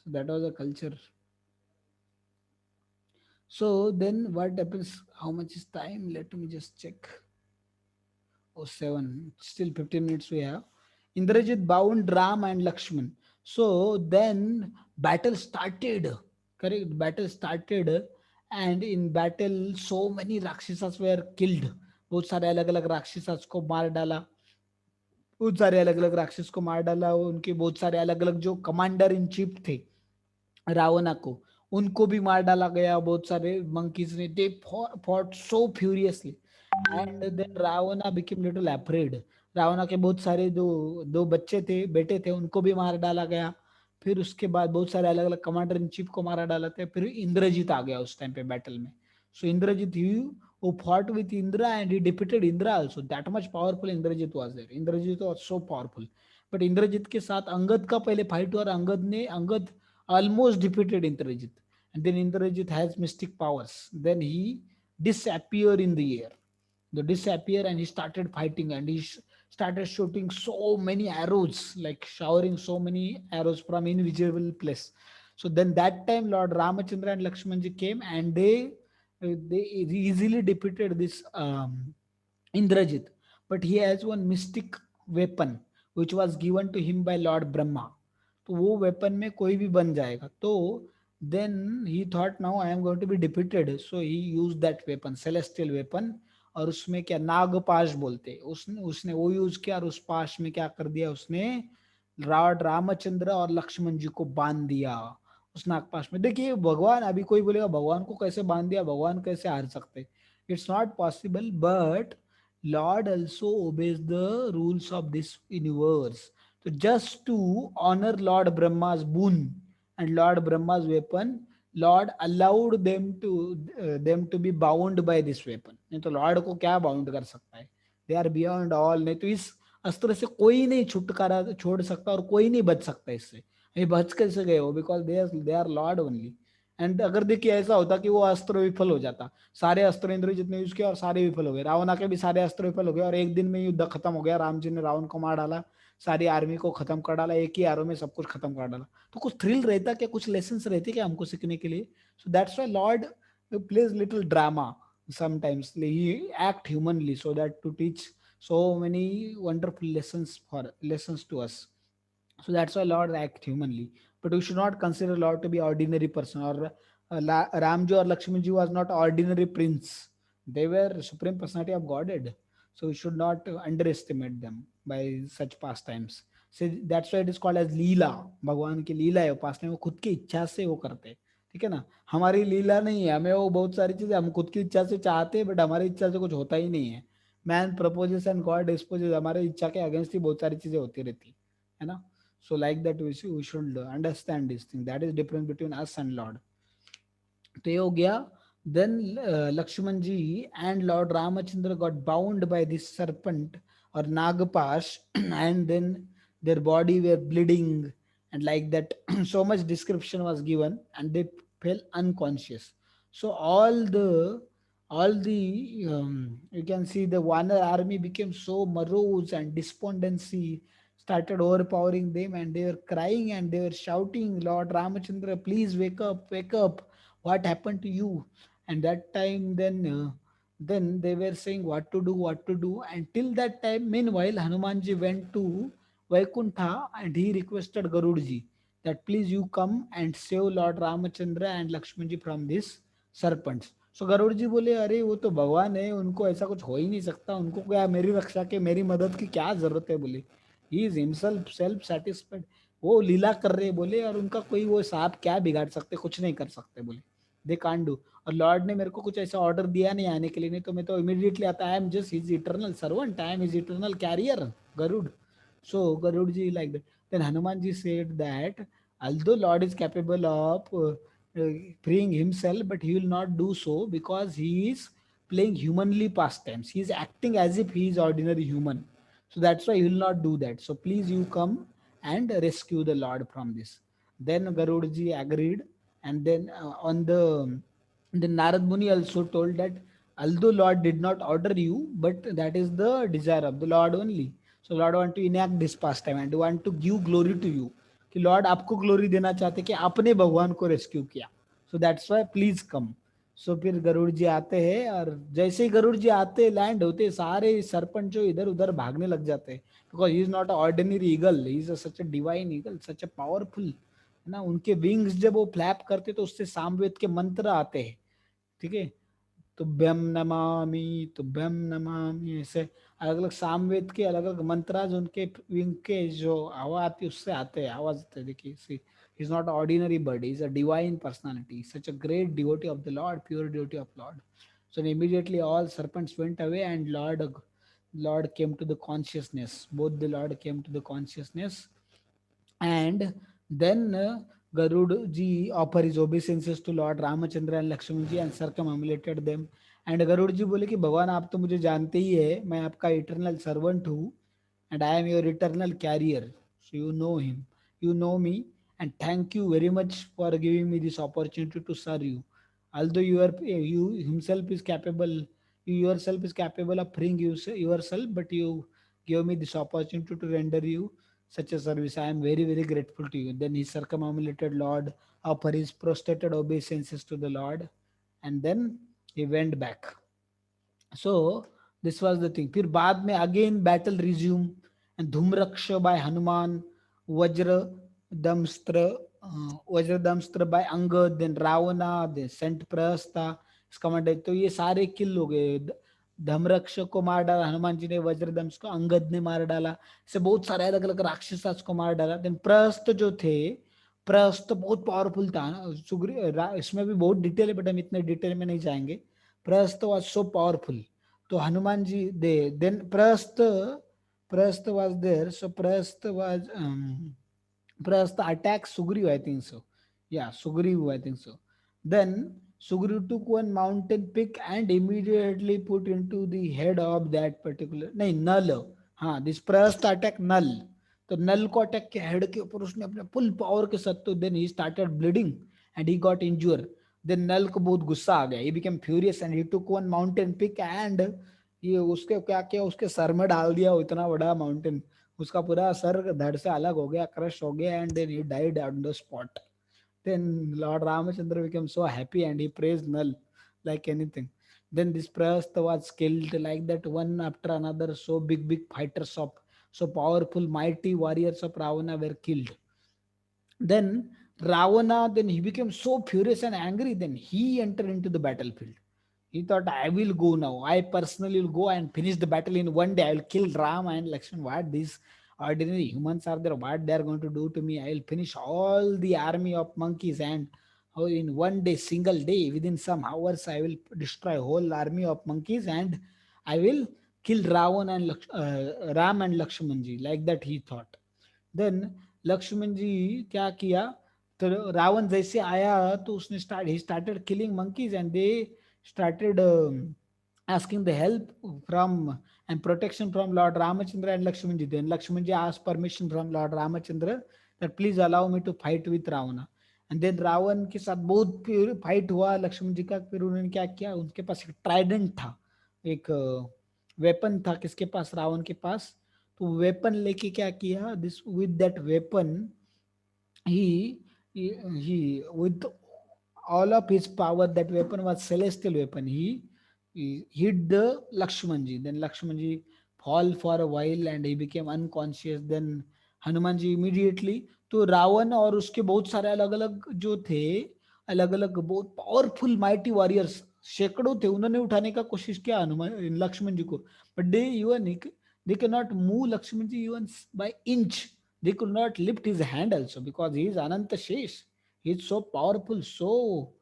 So that was a culture. So then what happens? How much is time? Let me just check. Oh, 7. Still 15 minutes we have. Indrajit bound Ram and Lakshman. So then battle started. Correct? Battle started. And in battle so many Rakshasas were killed. बहुत सारे अलग अलग राक्षस को मार डाला, बहुत सारे अलग अलग राक्षस को मार डाला, उनके बहुत सारे अलग अलग जो कमांडर इन चीफ थे रावणा को, उनको भी मार डाला गया। बहुत सारे मंकीज ने, they fought so furiously and then Ravana became little afraid. Ravana के बहुत सारे दो दो बच्चे थे, बेटे थे, उनको भी मार डाला गया। फिर उसके बाद बहुत सारे अलग अलग कमांडर इन चीफ को मारा डाला था। फिर इंद्रजीत आ गया उस टाइम पे बैटल में। सो इंद्रजीत ही who fought with Indra and he defeated Indra also. That much powerful Indrajit was there. Indrajit was so powerful. But Indrajit के साथ अंगद का पहले फाइट हुआ और Angad almost defeated Indrajit. And then Indrajit has mystic powers. Then he disappear in the air. They disappear and he started fighting and he started shooting so many arrows, like showering so many arrows from invisible place. So then that time Lord Ramachandra and Lakshmanji came and they easily defeated this Indrajit. But he has one mystic weapon which was given to him by Lord Brahma. तो वो weapon में कोई भी बन जाएगा। तो then he thought now I am going to be defeated, so he use that weapon, celestial weapon. और उसमें क्या नागपाश बोलते, उसने उसने वो यूज किया और उस पाश में क्या कर दिया उसने, लॉर्ड रामचंद्र और लक्ष्मण जी को बांध दिया उस नागपाश में। देखिए भगवान, अभी कोई बोलेगा भगवान को कैसे बांध दिया, भगवान कैसे हार सकते, it's not possible. But Lord also obeys the rules of this universe. So just to honor Lord Brahma's boon and Lord Brahma's weapon, Lord allowed them to be bound by this weapon. नहीं तो Lord को क्या bound कर सकता है, they are beyond all. नहीं तो इस अस्त्र से कोई नहीं छुटकारा छोड़ सकता और कोई नहीं बच सकता इससे। ये बच कैसे गए हो, because they are lord only. And अगर देखिए ऐसा होता कि वो अस्त्र विफल हो जाता, सारे अस्त्र इंद्रजीत ने यूज किया और सारे विफल हो गए, रावणा के भी सारे अस्त्र विफल हो गए और एक दिन में युद्ध खत्म हो गया, राम जी ने रावण को मार डाला, सारी आर्मी को खत्म कर डाला, एक ही एरो में सब कुछ खत्म कर डाला, तो कुछ थ्रिल रहता क्या, कुछ लेसन रहते क्या हमको सीखने के लिए। So that's why lord plays little drama sometimes he act humanly so that to teach so many wonderful lessons to us. So that's why Lord act humanly. But we should not consider Lord to be ordinary person, or Ramji or Lakshmiji was not ordinary prince. They were supreme personality of Godhead. So we should not underestimate them by such pastimes. So that's why it is called as लीला. भगवान की लीला है, उपासना वो खुद की इच्छा से वो करते हैं, ठीक है ना। हमारी लीला नहीं है, हमें वो बहुत सारी चीजें हम खुद की इच्छा से चाहते हैं, बट हमारी इच्छा से कुछ होता ही नहीं है। Man proposes and God disposes, हमारे इच्छा के अगेंस्ट ही बहुत सारी चीजें होती रहती है ना। So like that we should understand this thing. That is difference between us and Lord. तो ये हो गया. Then Lakshman ji and Lord Ramachandra got bound by this serpent or Nagapash, and then their body were bleeding, and like that so much description was given, and they fell unconscious. So all the you can see the Vanar army became so morose, and despondency started overpowering them, and they were crying and they were shouting, Lord Ramachandra, please wake up, what happened to you? And that time then they were saying what to do. Until that time, meanwhile, Hanumanji went to Vaikuntha and he requested Garudji that please you come and save Lord Ramachandra and Lakshmanji from this serpents. So Garuda जी बोले अरे वो तो भगवान है, उनको ऐसा कुछ हो ही नहीं सकता, उनको क्या मेरी रक्षा के मेरी मदद की क्या जरूरत है बोले। He is himself self satisfied, वो लीला कर रहे बोले, और उनका कोई वो सांप क्या बिगाड़ सकते, कुछ नहीं कर सकते बोले, दे कांट डू। और लॉर्ड ने मेरे को कुछ ऐसा ऑर्डर दिया नहीं आने के लिए, नहीं तो मैं तो इमीडिएटली आता, I am just his eternal servant, I am his eternal carrier Garuda. So Garudji like that. Then Hanumanji said that although Lord is capable of freeing himself, but he will not do so because he is playing humanly pastimes. He is acting as if he is ordinary human. So that's why he will not do that. So please you come and rescue the Lord from this. Then Garudji agreed, and then then Narad Muni also told that although Lord did not order you, but that is the desire of the Lord only. So Lord want to enact this pastime and want to give glory to you. कि Lord आपको glory देना चाहते कि आपने भगवान को rescue किया. So that's why please come. So फिर गरुड़ जी आते हैं, और जैसे ही गरुड़ जी आते लैंड होते, सारे सरपंच जो इधर उधर भागने लग जाते हैं, because he is not a ordinary eagle, he is such a divine eagle, such a powerful, है ना. उनके विंग्स जब वो फ्लैप करते तो उससे सामवेद के मंत्र आते हैं, ठीक है. तुभ्यम नमामि ऐसे अलग अलग सामवेद के अलग अलग मंत्राज उनके विंग के जो आवाज आती है उससे आते हैं, आवाज आते हैं. देखिए see is not ordinary bird, is a divine personality, such a great devotee of the Lord, pure devotee of Lord. So immediately all serpents went away, and Lord came to the consciousness. Both the Lord came to the consciousness, and then Garud ji offered his obeisances to Lord Ramachandra and Lakshman ji and circumambulated them. And Garud ji बोले कि भगवान आप तो मुझे जानते ही है, मैं आपका इटरनल सर्वेंट हूँ, and I am your eternal carrier. So you know him, you know me, and thank you very much for giving me this opportunity to serve you. Although you himself is capable, you yourself is capable of freeing yourself, but you give me this opportunity to render you such a service. I am very, very grateful to you. Then he circumambulated Lord, offered his prostrated obeisances to the Lord, and then he went back. So this was the thing. फिर बाद में again battle resume, and Dhumraksha by Hanuman, Vajra Damstra, Vajra Damstra by Angad, then Ravana, then sent Prahasta is commanded. तो ये सारे किल हो गए. धमरक्ष को मार डाला हनुमान जी ने, वज्रदंश को अंगद ने मार डाला, ऐसे बहुत सारे अलग अलग राक्षस को मार डाला. देन प्रहस्त जो थे, प्रहस्त बहुत पावरफुल था ना. इसमें भी बहुत डिटेल है, बट हम इतने डिटेल में नहीं जाएंगे. Prahasta was so powerful. तो Hanuman ji they then Prahasta was there. So Prahasta attacked Sugriv, I think so. Yeah, Sugriv, I think so. Then Sugriv took one mountain pick and immediately put into the head of that particular, नहीं नल, हाँ, this Prahasta attack नल. तो नल को attack के head के ऊपर उसने अपने full power के साथ, तो then he started bleeding and he got injure. Then Nala को बहुत गुस्सा आ गया, he became furious and he took one mountain peak and ये उसके क्या किया, उसके सर में डाल दिया वो इतना बड़ा माउंटेन. उसका पूरा सर धड़ से अलग हो गया, क्रश हो गया, and then he died on the spot. Then lord Ramachandra became so happy and he praise Nala like anything. Then this Prahasta was killed like that, one after another. So big fighters of so powerful, mighty warriors of Ravana were killed. Then Ravana, then he became so furious and angry. Then he entered into the battlefield. He thought, I will go now. I personally will go and finish the battle in one day. I will kill Ram and Lakshman. What these ordinary humans are there? What they are going to do to me? I will finish all the army of monkeys, and oh, in one day, single day, within some hours, I will destroy whole army of monkeys, and I will kill Ravan and Ram and Lakshmanji. Like that he thought. Then Lakshman ji क्या किया, तो रावण जैसे आया तो उसने he started killing monkeys, and they started asking the help from and protection from Lord Ramachandra and Lakshman ji. Then Lakshman ji asked permission from Lord Ramachandra that please allow me to fight with Ravana. And then Ravana के साथ बहुत fight हुआ लक्ष्मण जी का. फिर उन्होंने क्या किया, उनके पास एक ट्राइडेंट था, एक वेपन था किसके पास, रावण के पास. तो वेपन लेके क्या किया, this with that weapon he he with all of his power, that weapon was celestial weapon, he hit the Lakshmanji. Then Lakshmanji fall for a while and he became unconscious. Then Hanuman ji immediately, तो रावण और उसके बहुत सारे अलग अलग जो थे, अलग अलग बहुत पावरफुल माइटी वॉरियर्स सैकड़ों थे, उन्होंने उठाने का कोशिश किया हनुमान लक्ष्मण जी को. But they can not move Lakshman ji even by inch. They could not lift his hand also because he is Ananta Shesh. He is so powerful. So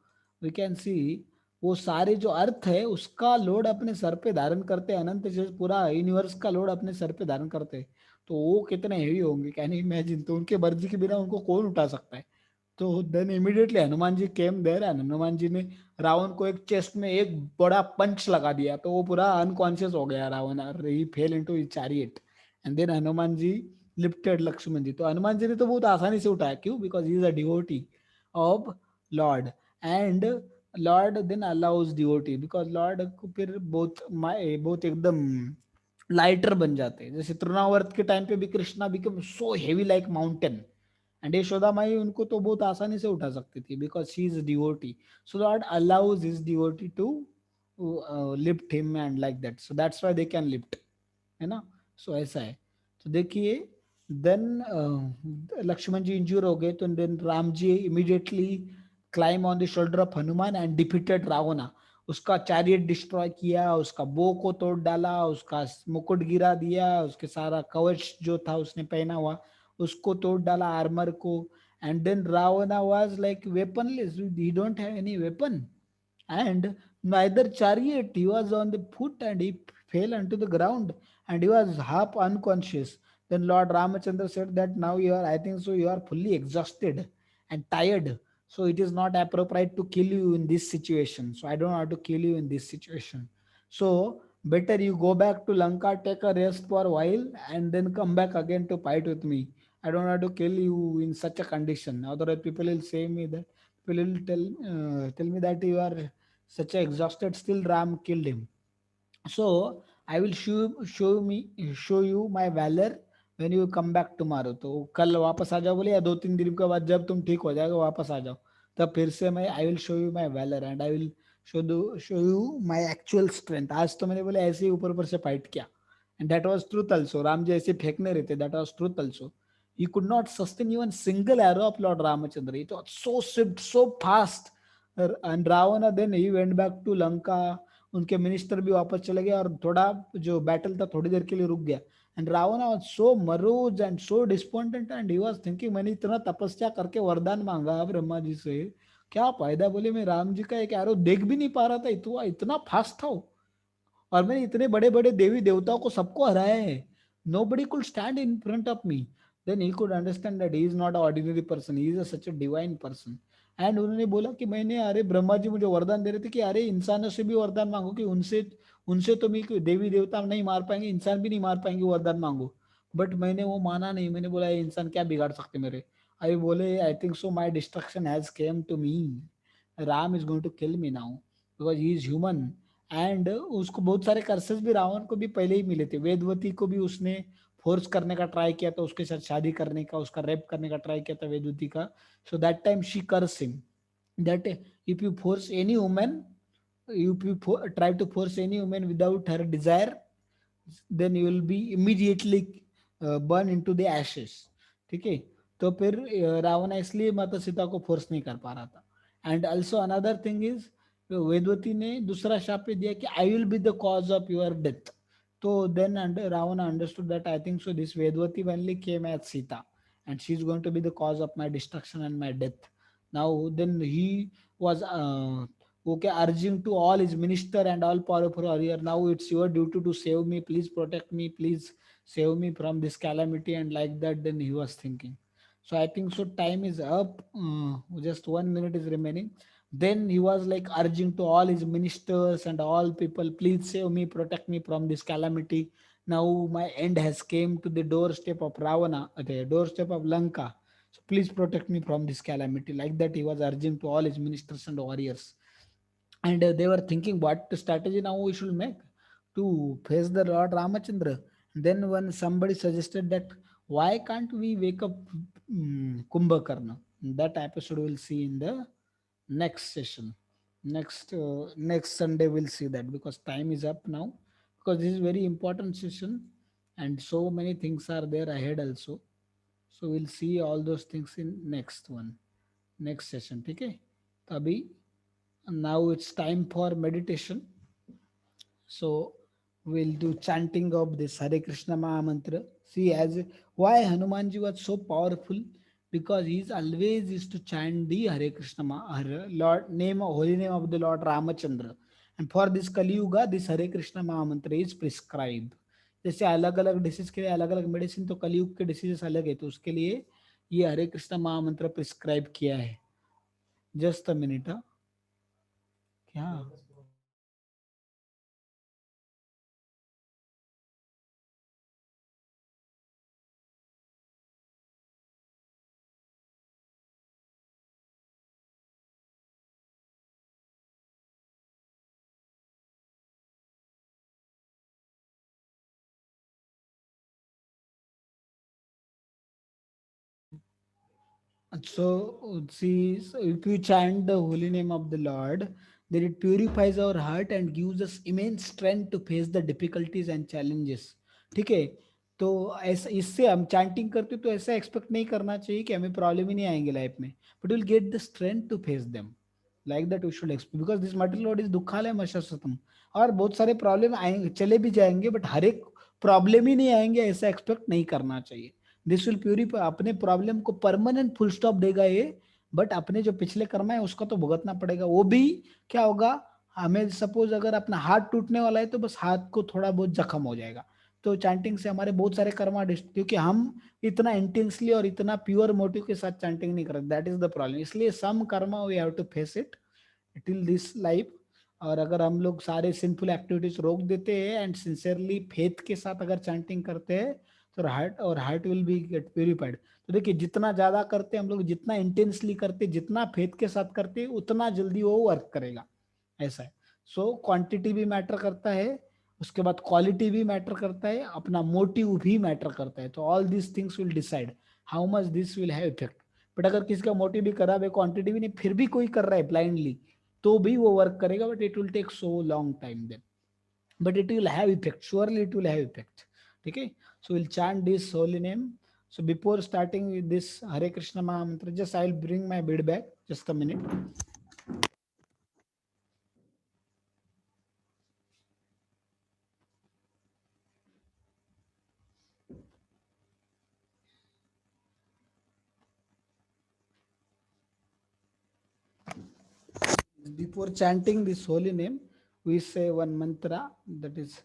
we can see वो सारे जो अर्थ है उसका लोड अपने सर पे धारण करते हैं. अनंत शेष पूरा यूनिवर्स का लोड अपने सर पे धारण करते हैं. तो वो कितने हेवी होंगे, कैन यू इमेजिन. तो उनके मर्जी के बिना उनको कौन उठा सकता है. तो then immediately Hanuman ji came there, Hanuman ji ने रावण को एक चेस्ट में एक बड़ा पंच लगा दिया, तो वो पूरा अनकॉन्शियस हो गया Ravan. He fell into his chariot. And then Hanuman ji lifted Lakshman ji. तो हनुमान जी ने तो बहुत आसानी से उठाया. क्यों? Because he is a devotee of lord. And lord then allows devotee, because lord को फिर बहुत एकदम लाइटर बन जाते हैं. जैसे तृणावर्त के टाइम पे भी Krishna become so heavy like mountain, and Yashoda Mai उनको तो बहुत आसानी से उठा सकती थी because she is devotee. So Lord allows his devotee to lift him and like that. So that's why they can lift, है ना. सो ऐसा है. तो देखिए देन लक्ष्मण जी इंज्योर हो गए, तो then Ram ji immediately climb on the shoulder of Hanuman and defeated Ravana. उसका चैरियट डिस्ट्रॉय किया, उसका बो को तोड़ डाला, उसका मुकुट गिरा दिया, उसके सारा कवच जो था उसने पहना हुआ उसको तोड़ डाला, आर्मर को. And then Ravana was like weaponless, he don't have any weapon and neither chariot. He was on the foot and he fell onto the ground and he was half unconscious. Then Lord Ramachandra said that now you are, I think so, you are fully exhausted and tired. So it is not appropriate to kill you in this situation. So I don't want to kill you in this situation. So better you go back to Lanka, take a rest for a while, and then come back again to fight with me. I don't want to kill you in such a condition. Otherwise, people will say me that people will tell me that you are such a exhausted. Still Ram killed him. So I will show you my valor when you come back tomorrow. तो कल वापस आ जाओ बोले, या 2-3 दिन के बाद जब तुम ठीक हो जाएगा वापस आ जाओ. तब फिर से मैं I will show you my valour and I will show you my actual strength. आज तो मैंने बोले ऐसे ही ऊपर ऊपर से फाइट किया. And that was truth also. Ram ji ऐसे फेंकने रहते, that was truth also. He could not sustain even single arrow of Lord Ramachandra. It was so swift, so fast. And Ravana then he went back to Lanka. उनके minister भी वापस चले गए और थोड़ा जो बैटल था थोड़ी देर के लिए रुक गया. And Ravan was so morose and so disappointed and he was thinking, मैंने इतना तपस्या करके वरदान मांगा ब्रह्मा जी से, क्या फायदा. बोले मैं राम जी का एक एरो देख भी नहीं पा रहा था, इतना इतना फास्ट था वो. और मैंने इतने बड़े बड़े देवी देवताओं को सबको हराया है. Nobody could stand in front of me. Then he could understand that he is not a ordinary person, he is such a divine person. And उन्होंने बोला कि मैंने, अरे ब्रह्मा जी मुझे वरदान दे रहे थे कि अरे इंसानों से भी वरदान मांगो कि उनसे उनसे तो मैं देवी देवता नहीं मार पाएंगे, इंसान भी नहीं मार पाएंगे, वरदान मांगो. बट मैंने वो माना नहीं. मैंने बोला ये इंसान क्या बिगाड़ सकते मेरे. आई बोले I think so my destruction has came to me. Ram is going to kill me now because he is human. And उसको बहुत सारे कर्सेस भी रावण को भी पहले ही मिले थे. वेदवती को भी उसने फोर्स करने का ट्राई किया था, उसके साथ शादी करने का, उसका रेप करने का ट्राई किया था वेदवती का. So that time she curse him that if you force any woman if you try to force any woman without her desire, then you will be immediately burn into the ashes. ठीक है? तो फिर रावण इसलिए माता सीता को force नहीं कर पा रहा था. And also another thing is, Vedavati ने दूसरा शाप पे दिया कि I will be the cause of your death. तो then Ravan understood that I think so this Vedavati only came as Sita and she is going to be the cause of my destruction and my death. Now then he was okay, urging to all his minister and all powerful warrior, now it's your duty to save me, please protect me, please save me from this calamity, and like that then he was thinking. So I think so time is up, just 1 minute is remaining. Then he was like urging to all his ministers and all people, please save me, protect me from this calamity. Now my end has came to the doorstep of Ravana, at the doorstep of Lanka, so please protect me from this calamity. Like that he was urging to all his ministers and warriors. And they were thinking what strategy now we should make to face the Lord Ramachandra. Then when somebody suggested that why can't we wake up Kumbhakarna, that episode we'll see in the next session. Next Sunday we'll see that, because time is up now, because this is very important session and so many things are there ahead also. So we'll see all those things in next one, next session. Okay. तो अभी now it's time for meditation. So we'll do chanting of this Hare Krishna Maha Mantra. See, as why Hanumanji was so powerful, because he's always used to chant the Hare Krishna Lord name, holy name of the Lord Ramachandra. And for this Kali Yuga, this Hare Krishna Maha Mantra is prescribed. जैसे अलग अलग disease के लिए अलग अलग medicine, तो कलयुग के डिसीजेस अलग है, तो उसके लिए ये हरे कृष्ण महामंत्र प्रिस्क्राइब किया है. Just a minute. क्या So, see, so if you chant the holy name of the Lord, then it purifies our heart and gives us immense strength to face the difficulties and challenges. ठीक है? तो ऐसा इससे हम chanting करते तो ऐसा एक्सपेक्ट नहीं करना चाहिए कि हमें प्रॉब्लम ही नहीं आएंगे लाइफ में, but will get the strength to face them. Like that we should expect, because this material world is दुखालय मशस्तम. और बहुत सारे प्रॉब्लम आएंगे, चले भी जाएंगे, बट हर एक प्रॉब्लम ही नहीं आएंगे ऐसा एक्सपेक्ट नहीं करना चाहिए. दिस विल प्यूरिफाई, अपने प्रॉब्लम को परमानेंट फुल स्टॉप देगा ये, बट अपने जो पिछले कर्म है उसका तो भुगतना पड़ेगा. वो भी क्या होगा, हमें सपोज अगर अपना हाथ टूटने वाला है तो बस हाथ को थोड़ा बहुत जख्म हो जाएगा. तो चैंटिंग से हमारे बहुत सारे कर्मा, क्योंकि हम इतना इंटेंसली और इतना प्योर मोटिव के साथ चैंटिंग नहीं करते, दैट इज द प्रॉब्लम. इसलिए some karma we have to face it till this life. और अगर हम लोग सारे सिंफुल एक्टिविटीज रोक देते हैं एंड सिंसियरली फेथ के साथ अगर चैंटिंग करते हैं, तो heart will be get purified. तो देखिए, जितना ज्यादा करते हैं हम लोग, जितना इंटेंसली करते, जितना फेथ के साथ करते, उतना जल्दी वो वर्क करेगा. ऐसा है. सो क्वांटिटी भी मैटर करता है, उसके बाद क्वालिटी भी मैटर करता है, अपना मोटिव भी मैटर करता है. तो all this things will decide how much this will have effect. But अगर किसी का मोटिव भी खराब है, क्वांटिटी भी नहीं, फिर भी कोई कर रहा है ब्लाइंडली, तो भी वो वर्क करेगा, but it will take so long time then, but it will have effect, surely it will have effect. Okay, so we'll chant this holy name. So before starting with this Hare Krishna Maha Mantra, just I'll bring my bead back, just a minute. Before chanting this holy name, we say one mantra, that is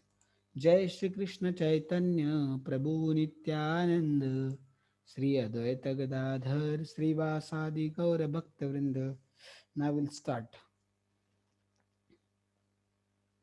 Jai Shri Krishna Chaitanya Prabhu Nityananda Sri Advaita Gadadhar Sri Vasadi Gaura Bhakta Vrinda. Now we'll start.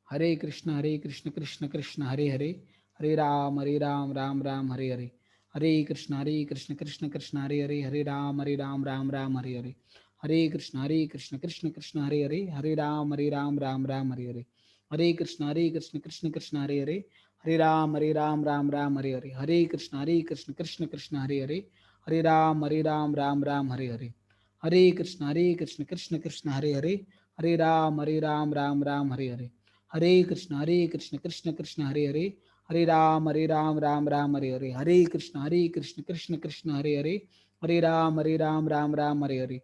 Hare Krishna Krishna Krishna Hare Hare, Hare Ram Ram Ram Hare Hare. Hare Krishna Krishna Krishna Hare Hare, Hare Ram Ram Ram Hare Hare. Hare Krishna Krishna Krishna Hare Hare, Hare Ram Ram Ram Hare Hare. Hare Krishna Krishna Krishna Hare Hare, Hare Ram Ram Ram Hare Hare. Hare Krishna Krishna Krishna Hare Hare, Hare Ram Ram Ram Hare Hare. Hare Krishna Krishna Krishna Hare Hare, Hare Ram Ram Hare Hare, Hare Krishna Krishna Krishna Hare Ram Ram Ram Hare Krishna Krishna Krishna Hare Ram Ram Hare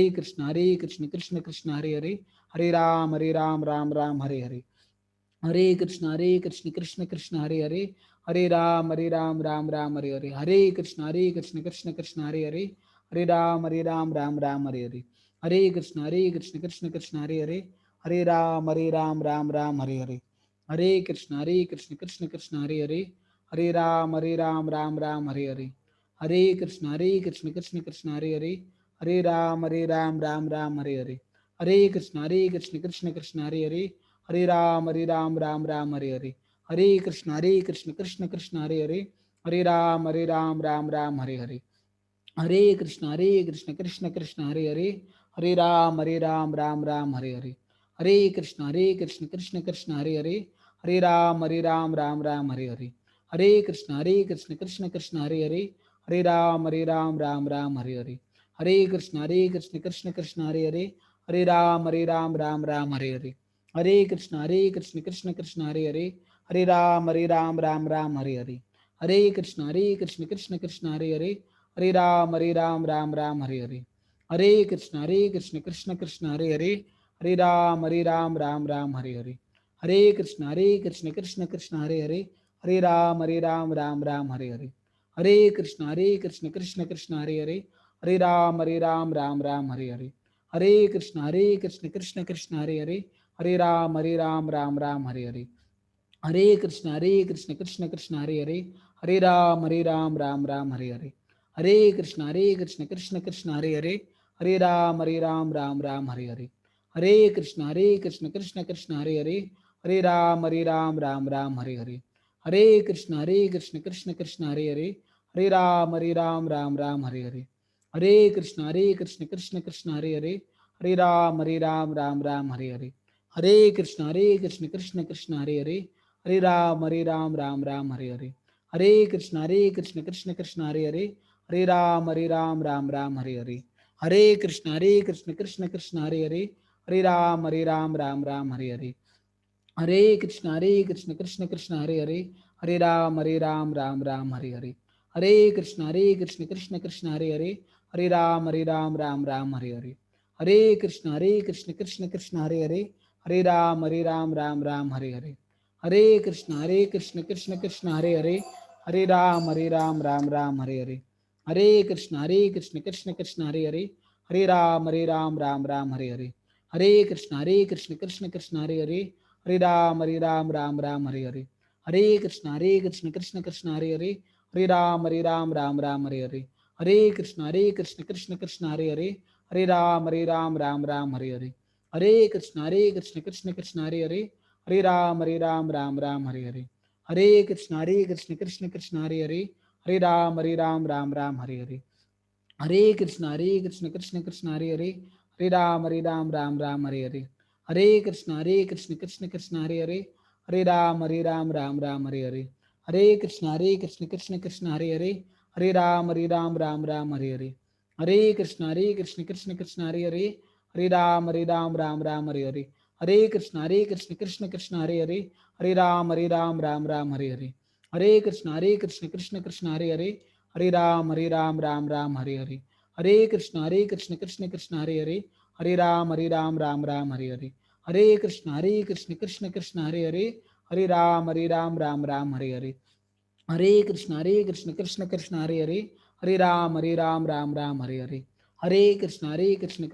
Krishna Krishna Krishna Hare Ram Ram Hare Krishna Krishna Hare Ram Hare Krishna Krishna Krishna Hare Ram Hare Krishna Krishna Krishna Hare Krishna Krishna Hare Krishna Krishna Hare Krishna Krishna Krishna Hare Krishna Krishna Hare Krishna Krishna Hare Krishna Krishna Hare Krishna Krishna Hare Krishna Krishna Krishna Hare Krishna Krishna Krishna Hare Krishna Krishna Krishna Hare Krishna Krishna Krishna Hare Krishna Krishna Krishna Hare Krishna Krishna Krishna Hare Krishna Krishna Krishna Hare Krishna Krishna Krishna Hare Krishna Krishna Krishna Hare Krishna Krishna Krishna Hare Krishna Krishna Krishna Hare Krishna Krishna Krishna Hare Krishna Krishna Krishna Hare Krishna Krishna Krishna Hare Krishna Krishna Krishna Hare Krishna Krishna Krishna Hare Krishna Krishna Krishna Hare Krishna Krishna Krishna Hare Krishna Krishna Hare Krishna Krishna Hare Krishna Krishna Krishna Hare Krishna Krishna Krishna Hare Krishna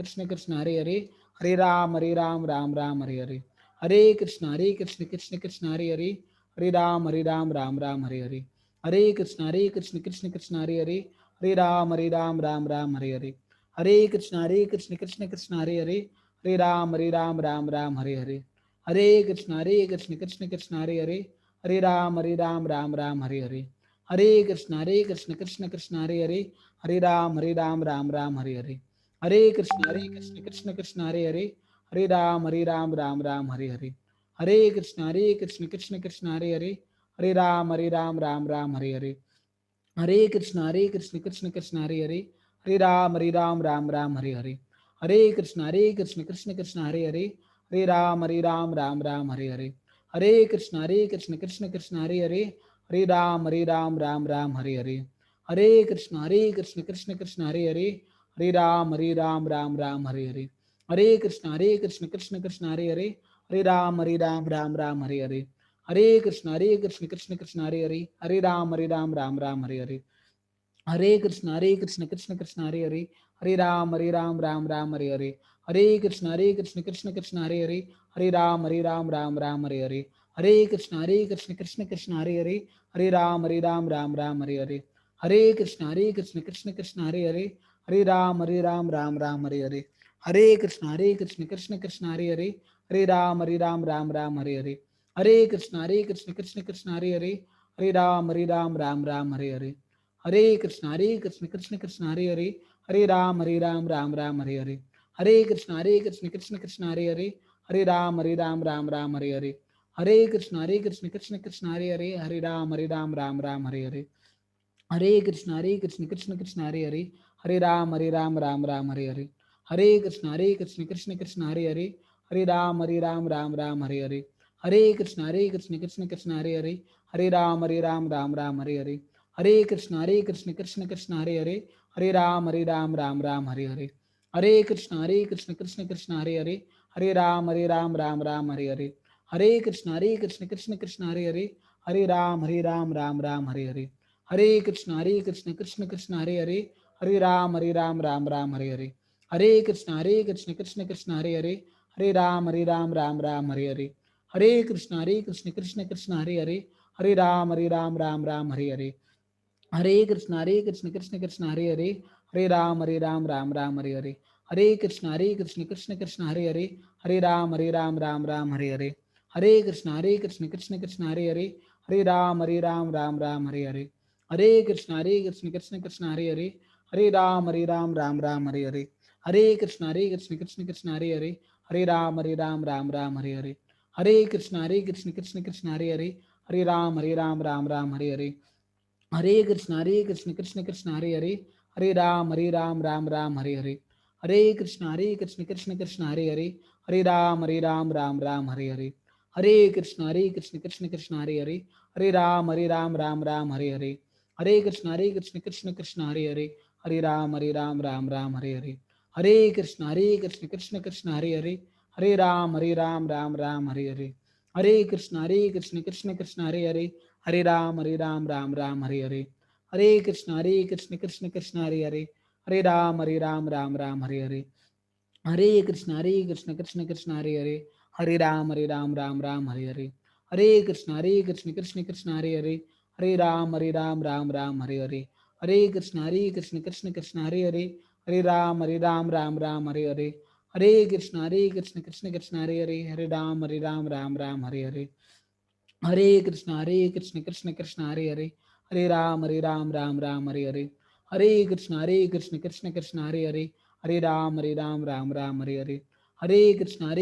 Krishna Hare Krishna Krishna Krishna Hare Krishna Krishna Hare Krishna Krishna Hare Krishna Krishna Hare Krishna Krishna Hare Krishna Krishna Krishna Hare Krishna Krishna Hare Krishna Krishna Krishna Hare Krishna Krishna Hare Krishna Krishna Hare Krishna Hare Krishna Krishna Hare Krishna Krishna Hare Krishna Krishna Krishna Hare Ram Ram Ram Hare Hare Hare Krishna, Krishna Krishna, Hare Hare, Hare Ram, Ram Hare Hare. Hare Krishna, Krishna Krishna, Hare Hare, Hare Ram, Hare Hare. Hare Krishna, Krishna Krishna, Hare Hare, Hare Ram, Hare Hare. Hare Krishna, Krishna Krishna, Hare Hare, Hare Ram, Hare Hare. Hare Krishna, Krishna Krishna, Hare Hare, Hare Ram, Hare Hare. Hare Krishna, Krishna Krishna, Hare Hare, Hare Ram, Hare Hare. Hare Krishna, Krishna Krishna, Hare Hare, Hare Ram, Hare Hare. Hare Krishna, Krishna Krishna, Hare Hare, Hare Ram, Hare Hare. Hare Krishna, Krishna Krishna, Hare Hare, Hare Ram, Hare Hare. Hare Krishna, Krishna Krishna, Hare Hare, Hare Ram, Hare Hare. Hare Krishna, Krishna Krishna, Hare Hare, Hare Ram, Hare Hare. Hare Krishna, Krishna Krishna, Hare Hare, Hare Ram, Hare Hare. Hare Krishna, Krishna Krishna, Hare Hare, Hare Ram, Hare Hare. Hare Krishna, Krishna Krishna, Hare Hare, Hare Ram, Hare Hare. Hare Krishna, Krishna Krishna, Hare Hare, Hare Ram, Hare Hare. Hare Krishna, Krishna Krishna, Hare Hare, Hare Ram, Hare Hare. Hare Krishna, Krishna Krishna, Hare Hare, Hare Ram, Hare Hare. Hare Krishna, Krishna Krishna, Hare Hare, Hare Ram, Hare Hare. Hare Krishna, Krishna Krishna, Hare Hare, Hare Ram, Hare Hare. Hare Krishna, Krishna Krishna, Hare Hare, Hare Ram, Hare Hare. Hare Krishna, Krishna Krishna, Hare Hare, Hare Ram, Hare Hare. Hare Krishna, Krishna Krishna, Hare Hare, Hare Ram, Hare Hare. Hare Krishna, Krishna Krishna, Hare Hare, Hare Ram, Hare Hare. Hare Krishna, Krishna Krishna, Hare Hare, Hare Ram, Hare Hare. Hare Krishna, Krishna Krishna, Hare Hare, Hare Ram, Hare Hare. Hare Krishna, Krishna Krishna, Hare Hare, Hare Ram, Hare Hare. Hare Krishna, Krishna Krishna, Hare Hare, Hare Ram, Hare Hare. Hare Krishna, Krishna Krishna, Hare Hare, Hare Ram, Hare Hare. Hare Krishna, Krishna Krishna, Hare Hare, Hare Ram, Hare Hare. Hare Krishna, Krishna Krishna, Hare Hare, Hare Ram, Hare Hare. Hare Krishna, Krishna Krishna, Hare Hare, Hare Ram, Hare Hare. Hare Krishna, Krishna Krishna, Hare Hare, Hare Ram, Hare Hare. Hare Krishna, Krishna Krishna, Hare Hare, Hare Ram, Hare Hare. Hare Krishna, Krishna Krishna, Hare Hare, Hare Ram, Hare Hare. Hare Krishna, Krishna Krishna, Hare Hare, Hare Ram, Hare Hare. Hare Krishna, Krishna Krishna, Hare Hare, Hare Ram, Hare Hare. Hare Krishna, Krishna Krishna, Hare Hare, Hare Ram, Hare Hare. Hare Krishna, Krishna Krishna, Hare Hare, Hare Ram, Hare Hare. Hare Krishna, Krishna Krishna, Hare Hare, Hare Ram, Hare Hare. Hare Krishna, Krishna Krishna, Hare Hare, Hare Ram, Hare Hare. Hare Krishna, Krishna Krishna, Hare Hare, Hare Ram, Hare Hare. Hare Krishna, Krishna Krishna, Hare Hare, Hare Ram, Hare Hare. Hare Krishna,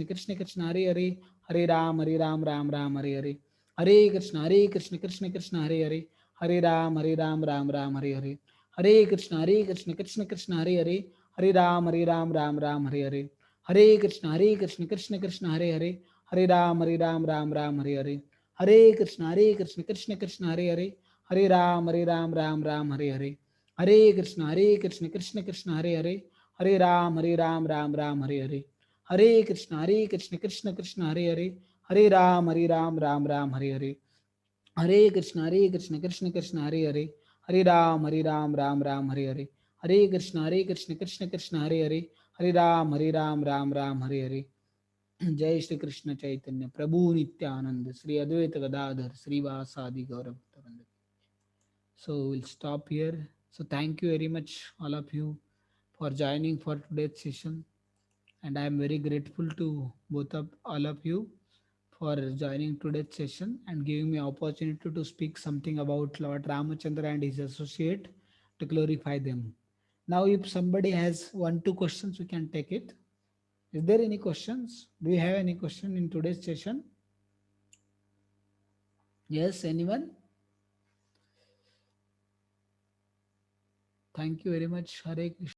Krishna Krishna, Hare Hare, Hare Ram, Hare Hare. Hare Krishna, Krishna Krishna, Hare Hare, Hare Ram, Hare Hare. Hare Krishna, Krishna Krishna, Hare Hare, Hare Ram, Hare Hare. Hare Krishna, Krishna Krishna, Hare Hare, Hare Ram, Hare Hare. Hare Krishna, Krishna Krishna, Hare Hare, Hare Ram, Hare Hare. Hare Krishna, Krishna Krishna, Hare Hare, Hare Ram, Hare Hare. Hare Krishna, Krishna Krishna, Hare Hare, Hare Ram, Hare Hare. Hare Krishna, Krishna Krishna, Hare Hare, Hare Ram, Hare Hare. Hare Krishna, Krishna Krishna, Hare Hare, Hare Ram, Hare Hare. Hare Krishna, Krishna Krishna, Hare Hare, Hare Ram, Hare Hare. जय श्री कृष्ण चैतन्य प्रभु नित्यानंद श्री अद्वैत गदाधर श्रीवासादि गौरव भक्तवृंद. So we'll stop here. So thank you very much all of you for joining for today's session, and I am very grateful to both of all of you for joining today's session and giving me opportunity to speak something about Lord Ramachandra and his associate to glorify them. Now, if somebody has one, two questions, we can take it. Is there any questions? Do you have any question in today's session? Yes, anyone? thank you very much. Hare Krishna.